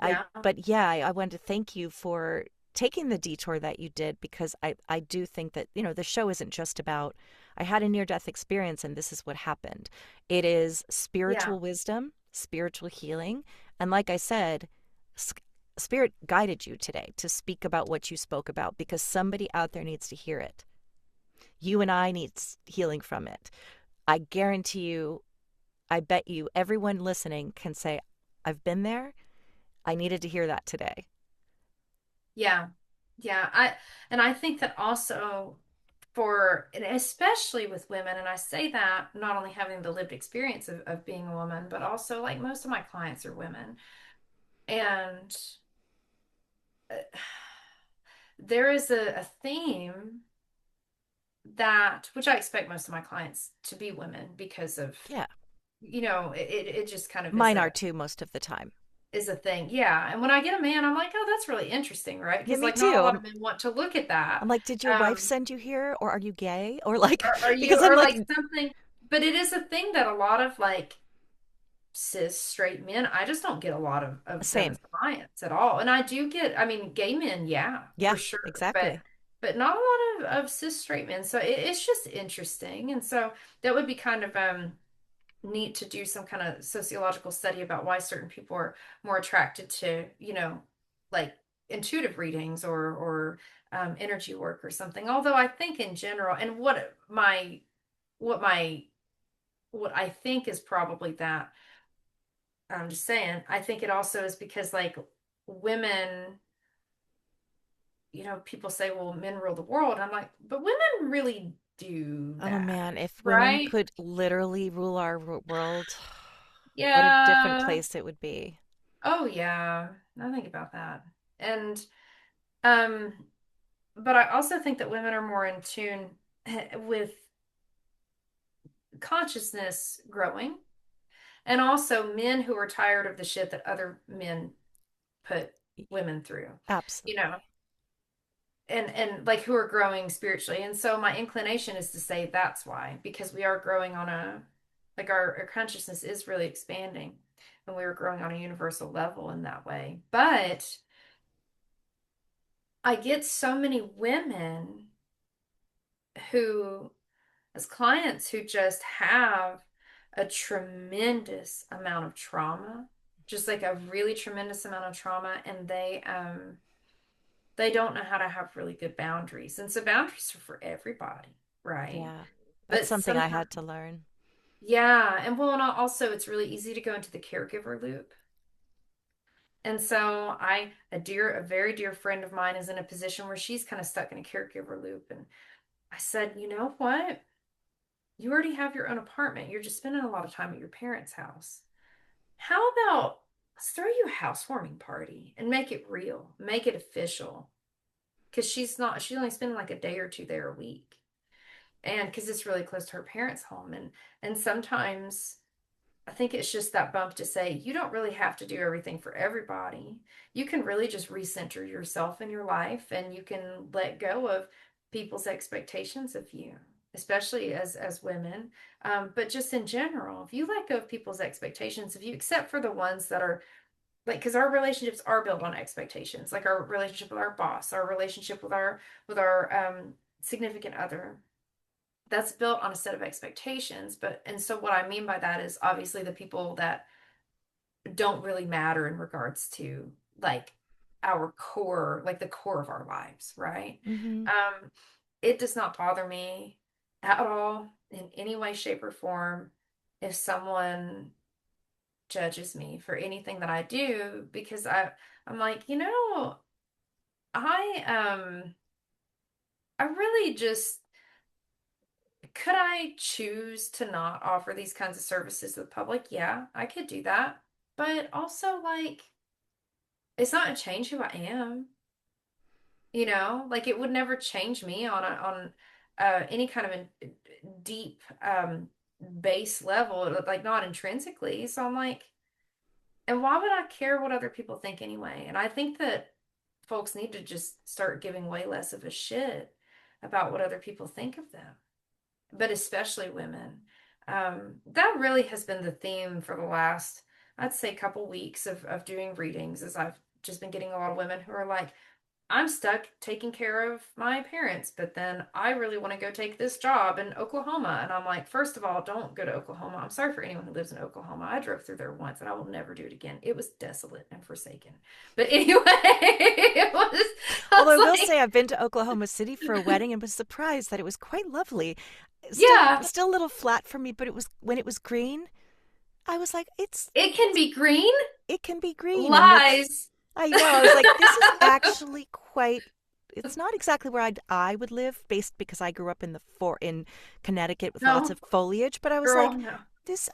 Yeah. But yeah, I wanted to thank you for taking the detour that you did, because I do think that, the show isn't just about I had a near death experience and this is what happened. It is Yeah. spiritual wisdom, spiritual healing, and like I said, spirit guided you today to speak about what you spoke about because somebody out there needs to hear it. You and I need healing from it. I guarantee you, I bet you everyone listening can say, I've been there. I needed to hear that today. Yeah. Yeah. I think that also for, and especially with women, and I say that not only having the lived experience of being a woman, but also like most of my clients are women. And uh, there is a theme that, which I expect most of my clients to be women because of, Yeah. it just kind of Mine are too most of the time. is a thing. Yeah. And when I get a man, I'm like, oh, that's really interesting, right? Yeah, Because me like not a too. lot of men want to look at that. I'm like, did your wife Um, send you here or are you gay? Or like, are you, because I'm or like, like something, but it is a thing that a lot of like cis straight men, I just don't get a lot of them same. as clients at all. And I do get, I mean, gay men, yeah, for Yeah, sure. exactly. But not a lot of cis straight men. So it's just interesting. And so that would be kind of neat to do some kind of sociological study about why certain people are more attracted to, like intuitive readings or energy work or something. Although I think in general, and what my what I think is probably that I'm just saying, I think it also is because like women, people say, well, men rule the world. I'm like, but women really do Oh that, man, if women right? could literally rule our world, what a different Yeah. place it would be. Oh yeah. I think about that. And um, but I also think that women are more in tune with consciousness growing, and also men who are tired of the shit that other men put women through. You know, Absolutely. and like who are growing spiritually. And so my inclination is to say that's why, because we are growing on Like our consciousness is really expanding, and we were growing on a universal level in that way. But I get so many women who, as clients, who just have a tremendous amount of trauma, just like a really tremendous amount of trauma, and they don't know how to have really good boundaries. And so boundaries are for everybody, right? Yeah. That's But something I sometimes, had to learn. yeah, and well, and also it's really easy to go into the caregiver loop. And so a very dear friend of mine is in a position where she's kind of stuck in a caregiver loop. And I said, you know what? You already have your own apartment. You're just spending a lot of time at your parents' house. How about let's throw you a housewarming party and make it real, make it official. Because she's only spending like a day or two there a week. And because it's really close to her parents' home. And sometimes I think it's just that bump to say you don't really have to do everything for everybody. You can really just recenter yourself in your life, and you can let go of people's expectations of you, especially as women. But just in general, if you let go of people's expectations of you, except for the ones that are like, because our relationships are built on expectations, like our relationship with our boss, our relationship with our significant other, that's built on a set of expectations. But and so what I mean by that is obviously the people that don't really matter in regards to like our core, like the core of our lives, right? Mm-hmm. um it does not bother me at all in any way, shape, or form if someone judges me for anything that I do, because I'm like, I I really just, could I choose to not offer these kinds of services to the public? Yeah, I could do that. But also, like, it's not gonna change who I am, Like it would never change me on any kind of a deep base level, like not intrinsically. So I'm like, and why would I care what other people think anyway? And I think that folks need to just start giving way less of a shit about what other people think of them, but especially women. That really has been the theme for the last, I'd say, couple weeks of doing readings, as I've just been getting a lot of women who are like, I'm stuck taking care of my parents, but then I really want to go take this job in Oklahoma. And I'm like, first of all, don't go to Oklahoma. I'm sorry for anyone who lives in Oklahoma. I drove through there once and I will never do it again. It was desolate and forsaken. But anyway, I Although I was will like, say I've been to Oklahoma City for a wedding and was surprised that it was quite lovely. Still, yeah, still a little flat for me, but it was when it was green. I was like, it can be green. it can be green, and it's. Lies. I know. I was like, this is actually quite. It's not exactly where I would live, based because I grew up in Connecticut with lots No, of foliage. But I was girl, like, no. this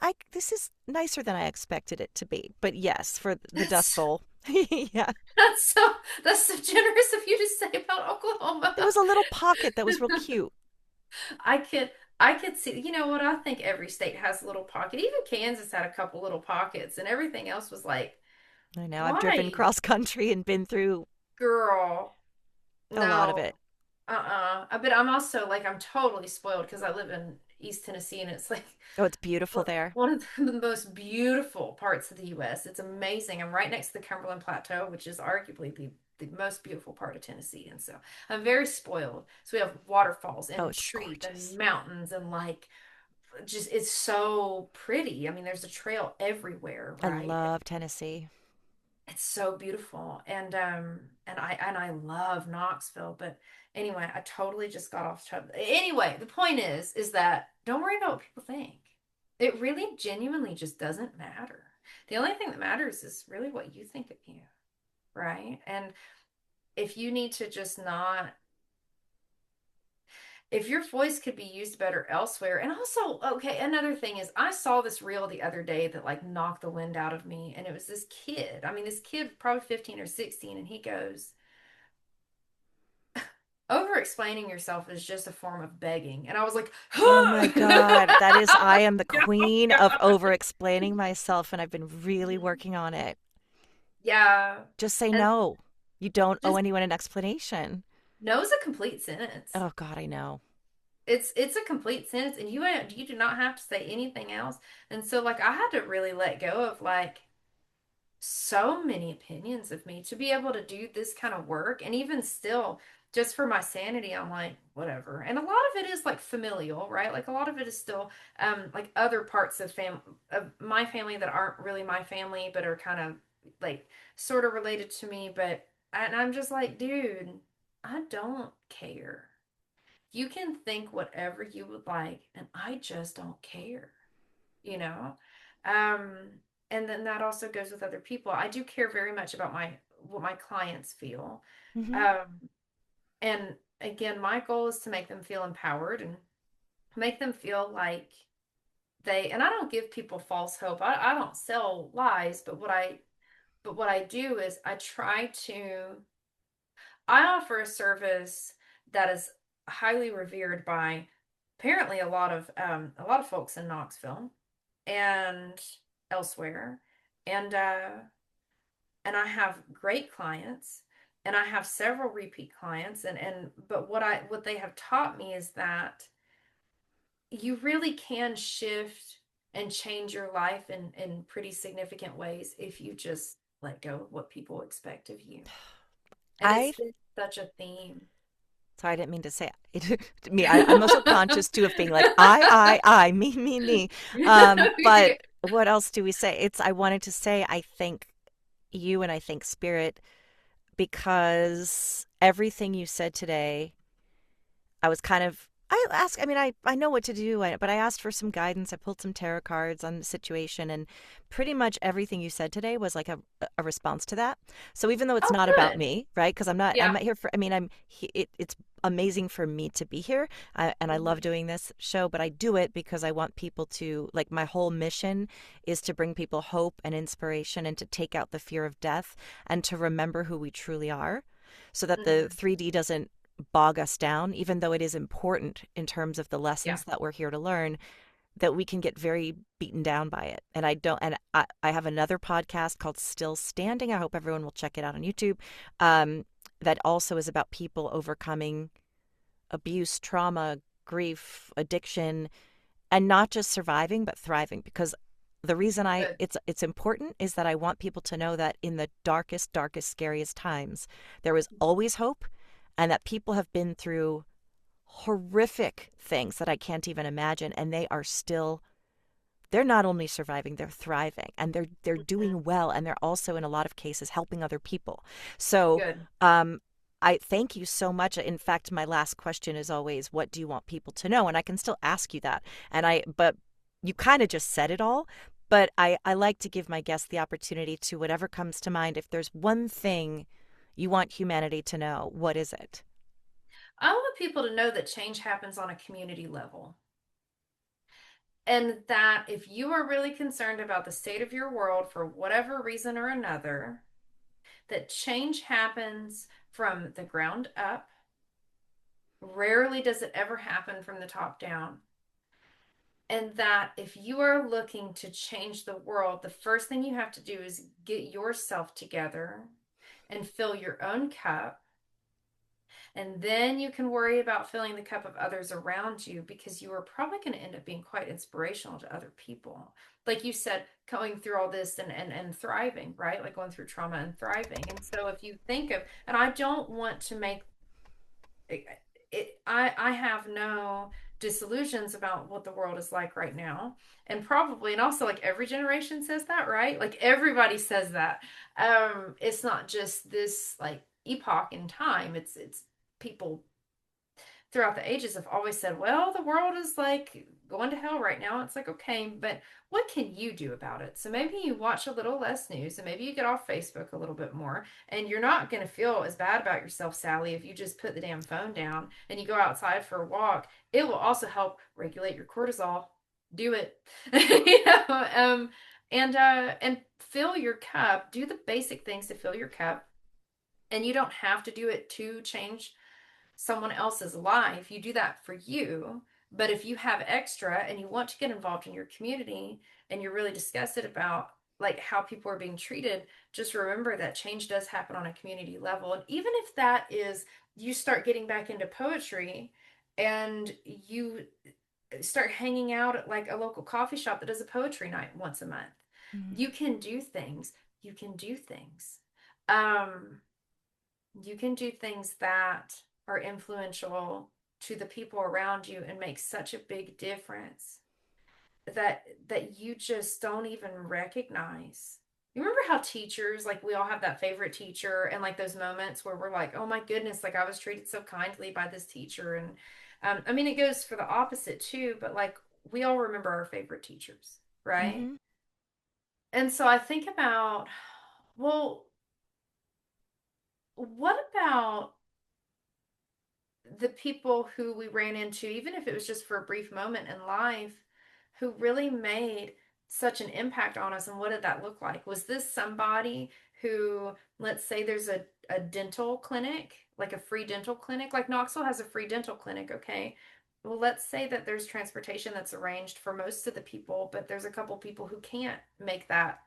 is nicer than I expected it to be. But yes, for the Dust That's Bowl, yeah, that's so that's so generous of you to say about Oklahoma. there was a little pocket that was real cute. I could I could see, you know what? I think every state has a little pocket. Even Kansas had a couple little pockets, and everything else was like, I know. I've driven why, cross country and been through girl? a lot of No. it. But I'm also like, I'm totally spoiled because I live in East Tennessee, and it's like Oh, it's beautiful there. one of the most beautiful parts of the US. It's amazing. I'm right next to the Cumberland Plateau, which is arguably the most beautiful part of Tennessee. And so I'm very spoiled. So we have waterfalls Oh, and it's trees and gorgeous. mountains, and like, just it's so pretty. I mean, there's a trail everywhere, I right? love Tennessee. It's so beautiful. And I love Knoxville, but anyway, I totally just got off track. Anyway, the point is that don't worry about what people think. It really genuinely just doesn't matter. The only thing that matters is really what you think of you, right? And if you need to just not, if your voice could be used better elsewhere. And also, okay, another thing is I saw this reel the other day that like knocked the wind out of me. And it was this kid. I mean, this kid, probably 15 or 16, and he goes, over explaining yourself is just a form of begging. And I was like, Oh my God. That is, I I was am the like, oh queen of God. over explaining myself, and I've been really working on it. Yeah. Just say And no. You don't owe just anyone an explanation. no is a complete sentence. Oh God, I know. It's a complete sentence, and you do not have to say anything else. And so like I had to really let go of like so many opinions of me to be able to do this kind of work. And even still, just for my sanity, I'm like, whatever. And a lot of it is like familial, right? Like a lot of it is still like other parts of my family that aren't really my family, but are kind of like sort of related to me. But and I'm just like, dude, I don't care. You can think whatever you would like, and I just don't care, you know? Um, and then that also goes with other people. I do care very much about my what my clients feel. Hmm. Um, and again, my goal is to make them feel empowered and make them feel like and I don't give people false hope. I don't sell lies, but what I do is I offer a service that is highly revered by apparently a lot of folks in Knoxville and elsewhere. And and I have great clients and I have several repeat clients and but what they have taught me is that you really can shift and change your life in pretty significant ways if you just let go of what people expect of you. And it's I been such a theme. Sorry, I didn't mean to say it. Me, I'm also conscious too of being like me. But what else do we say? I wanted to say I thank you and I thank Spirit because everything you said today, I was kind of I asked. I mean, I know what to do, but I asked for some guidance. I pulled some tarot cards on the situation, and pretty much everything you said today was like a response to that. So even though it's Oh, not about good. me, right? Because I'm Yeah. not here for. I mean, it's amazing for me to be here, and I love Mhm. doing this show. But I do it because I want people to like. My whole mission is to bring people hope and inspiration, and to take out the fear of death, and to remember who we truly are, so that the Mhm. 3D doesn't bog us down, even though it is important in terms of the Yeah. lessons that we're here to learn, that we can get very beaten down by it. And I have another podcast called Still Standing. I hope everyone will check it out on YouTube. That also is about people overcoming abuse, trauma, grief, addiction, and not just surviving, but thriving. Because the reason Good. it's important is that I want people to know that in the darkest, scariest times, there is always hope, and that people have been through horrific things that I can't even imagine, and they're not only surviving, they're thriving, and they're Mhm. doing well, and they're also in a lot of cases helping other people. So Good. um I thank you so much. In fact, my last question is always, what do you want people to know? And I can still ask you that. But you kind of just said it all. But I like to give my guests the opportunity to whatever comes to mind. If there's one thing you want humanity to know, what is it? I want people to know that change happens on a community level. And that if you are really concerned about the state of your world for whatever reason or another, that change happens from the ground up. Rarely does it ever happen from the top down. And that if you are looking to change the world, the first thing you have to do is get yourself together and fill your own cup. And then you can worry about filling the cup of others around you because you are probably going to end up being quite inspirational to other people. Like you said, going through all this and thriving, right? Like going through trauma and thriving. And so if you think of, and I don't want to make I have no disillusions about what the world is like right now. And probably, and also like every generation says that, right? Like everybody says that. It's not just this like epoch in time. It's people throughout the ages have always said, well, the world is like going to hell right now. It's like, okay, but what can you do about it? So maybe you watch a little less news and maybe you get off Facebook a little bit more, and you're not going to feel as bad about yourself, Sally, if you just put the damn phone down and you go outside for a walk. It will also help regulate your cortisol. Do it. And fill your cup. Do the basic things to fill your cup. And you don't have to do it to change someone else's life. You do that for you. But if you have extra and you want to get involved in your community and you're really disgusted about like how people are being treated, just remember that change does happen on a community level. And even if that is you start getting back into poetry and you start hanging out at like a local coffee shop that does a poetry night once a month. Mm-hmm. You can do things. You can do things. Um, you can do things that are influential to the people around you and make such a big difference that you just don't even recognize. You remember how teachers, like we all have that favorite teacher and like those moments where we're like, oh my goodness, like I was treated so kindly by this teacher. And I mean, it goes for the opposite too, but like we all remember our favorite teachers, right? Mm-hmm. And so I think about, well, what about the people who we ran into, even if it was just for a brief moment in life, who really made such an impact on us? And what did that look like? Was this somebody who, let's say there's a dental clinic, like a free dental clinic, like Knoxville has a free dental clinic, okay? Well, let's say that there's transportation that's arranged for most of the people, but there's a couple people who can't make that,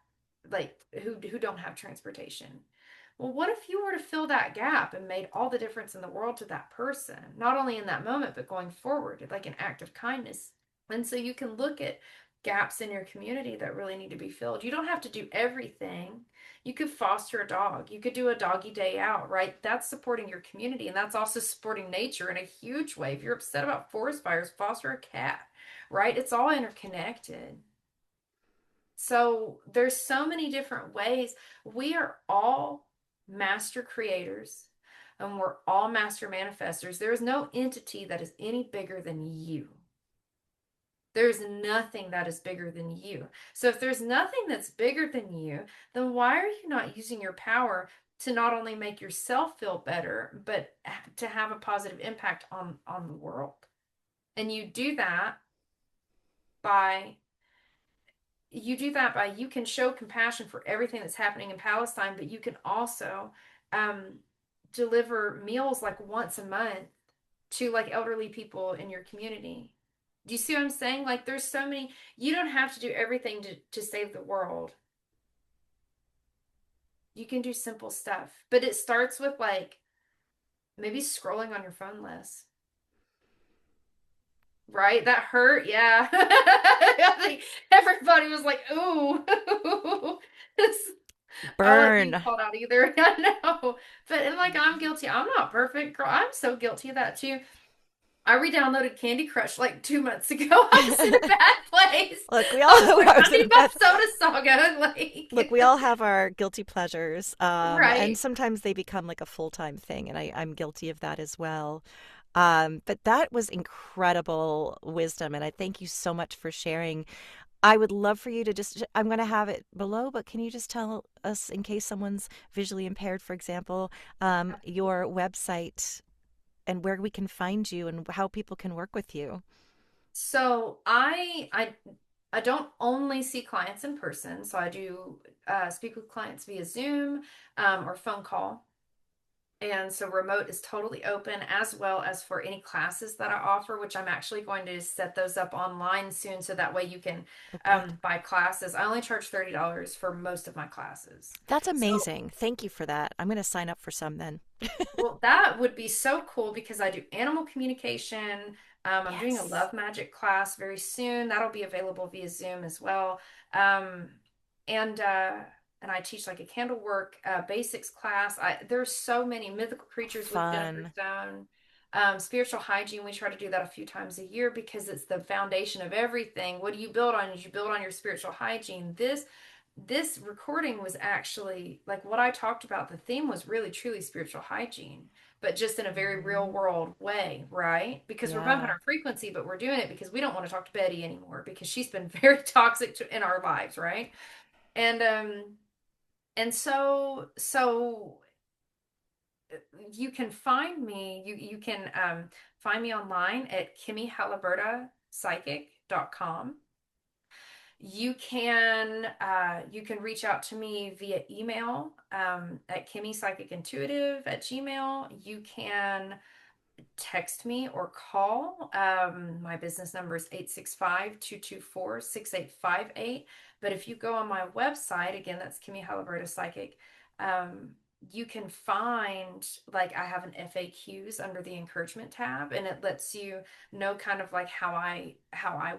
like who don't have transportation. Well, what if you were to fill that gap and made all the difference in the world to that person, not only in that moment, but going forward, like an act of kindness? And so you can look at gaps in your community that really need to be filled. You don't have to do everything. You could foster a dog. You could do a doggy day out, right? That's supporting your community, and that's also supporting nature in a huge way. If you're upset about forest fires, foster a cat, right? It's all interconnected. So there's so many different ways. We are all master creators and we're all master manifestors. There is no entity that is any bigger than you. There's nothing that is bigger than you. So if there's nothing that's bigger than you, then why are you not using your power to not only make yourself feel better, but to have a positive impact on the world? And by you do that by you can show compassion for everything that's happening in Palestine, but you can also um, deliver meals like once a month to like elderly people in your community. Do you see what I'm saying? Like there's so many, you don't have to do everything to save the world. You can do simple stuff, but it starts with like maybe scrolling on your phone less. Right? That hurt. Yeah. I think everybody was like, ooh. I don't like being Burn. called out either. I know. But and like I'm guilty. I'm not perfect, girl. I'm so guilty of that too. I re-downloaded Candy Crush like 2 months ago. I was in a bad place. Look, we all I was like, I I was in a need my bad. soda saga. Look, we all have our guilty pleasures, and Right. sometimes they become like a full-time thing, and I'm guilty of that as well. But that was incredible wisdom, and I thank you so much for sharing. I would love for you to just, I'm going to have it below, but can you just tell us, in case someone's visually impaired, for example, your website and where we can find you and how people can work with you? So I don't only see clients in person. So I do speak with clients via Zoom or phone call. And so remote is totally open, as well as for any classes that I offer, which I'm actually going to set those up online soon. So that way you can Oh, good. buy classes. I only charge $30 for most of my classes. That's So amazing. Thank you for that. I'm going to sign up for some then. well, that would be so cool because I do animal communication. I'm doing a Yes. love magic class very soon. That'll be available via Zoom as well. Um, and uh, and I teach like a candle work basics class. There's so many mythical creatures with Jennifer Fun. Stone. Spiritual hygiene. We try to do that a few times a year because it's the foundation of everything. What do you build on? You build on your spiritual hygiene. This recording was actually like what I talked about. The theme was really truly spiritual hygiene, but just in a very real Mhm. world way, right? Because we're bumping Yeah. our frequency, but we're doing it because we don't want to talk to Betty anymore because she's been very toxic in our lives, right? And so you can find me. You can find me online at kimmihaliburda.psychic.com. You can reach out to me via email at kimmipsychicintuitive at gmail. You can text me or call. My business number is 865-224-6858. But if you go on my website, again, that's Kimmie Haliburda Psychic. you can find, like, I have an FAQs under the encouragement tab, and it lets you know kind of like how I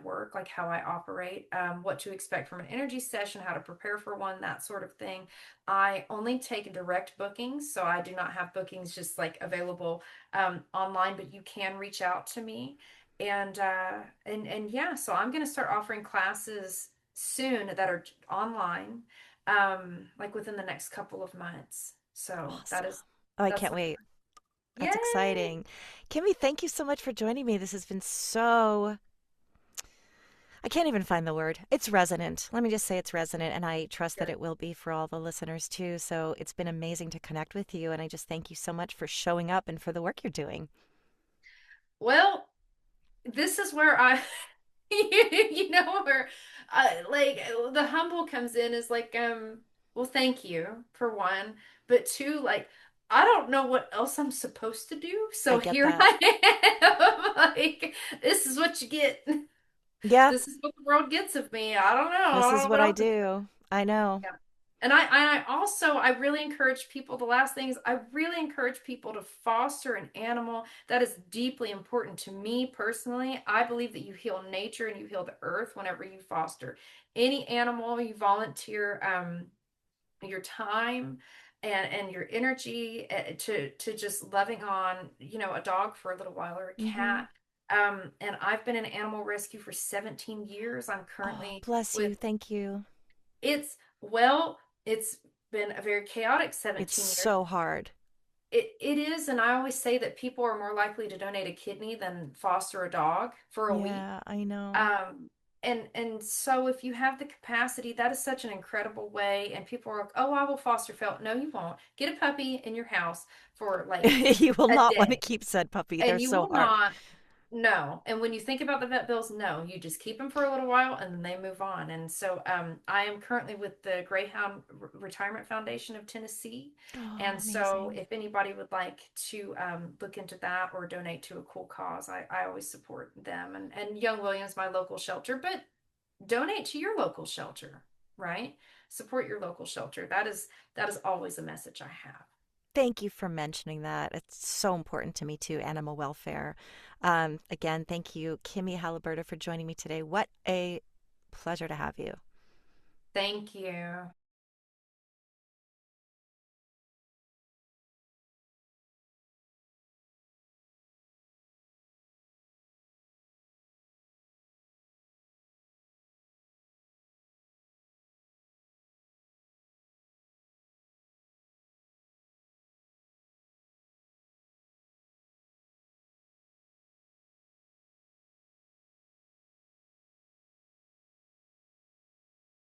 work, like how I operate, what to expect from an energy session, how to prepare for one, that sort of thing. I only take direct bookings, so I do not have bookings just like available online, but you can reach out to me. And yeah, so I'm going to start offering classes soon that are online, like within the next couple of months. So Awesome. Oh, I that's can't the wait. That's yay. exciting. Kimmie, thank you so much for joining me. This has been so, I can't even find the word. It's resonant. Let me just say it's resonant, and I trust that Good. it will be for all the listeners too. So it's been amazing to connect with you, and I just thank you so much for showing up and for the work you're doing. Well, this is where I where like the humble comes in is like, well, thank you for one, but two, like, I don't know what else I'm supposed to do. I So get here that. I am. Like, this is what you get. Yeah, This is what the world gets of me. I don't know. I this don't is know what what I else. do. I know. Yeah. And I also, I really encourage people, the last thing is I really encourage people to foster an animal. That is deeply important to me personally. I believe that you heal nature and you heal the earth whenever you foster any animal. You volunteer your time and your energy, to just loving on, a dog for a little while, or a Mm-hmm. cat. And I've been in animal rescue for 17 years. I'm Oh, currently bless with you. Thank you. well, it's been a very chaotic It's 17 years. so hard. It is, and I always say that people are more likely to donate a kidney than foster a dog for a week. Yeah, I know. Um, and so if you have the capacity, that is such an incredible way. And people are like, "Oh, I will foster felt." No, you won't. Get a puppy in your house for like You will a not want to day, keep said puppy. They're and you so will hard. not. No. And when you think about the vet bills, no, you just keep them for a little while and then they move on. And so I am currently with the Greyhound Retirement Foundation of Tennessee. Oh, And so amazing. if anybody would like to look into that or donate to a cool cause, I always support them. And Young Williams, my local shelter, but donate to your local shelter, right? Support your local shelter. That is always a message I have. Thank you for mentioning that. It's so important to me too, animal welfare. Again, thank you, Kimmie Haliburda, for joining me today. What a pleasure to have you. Thank you.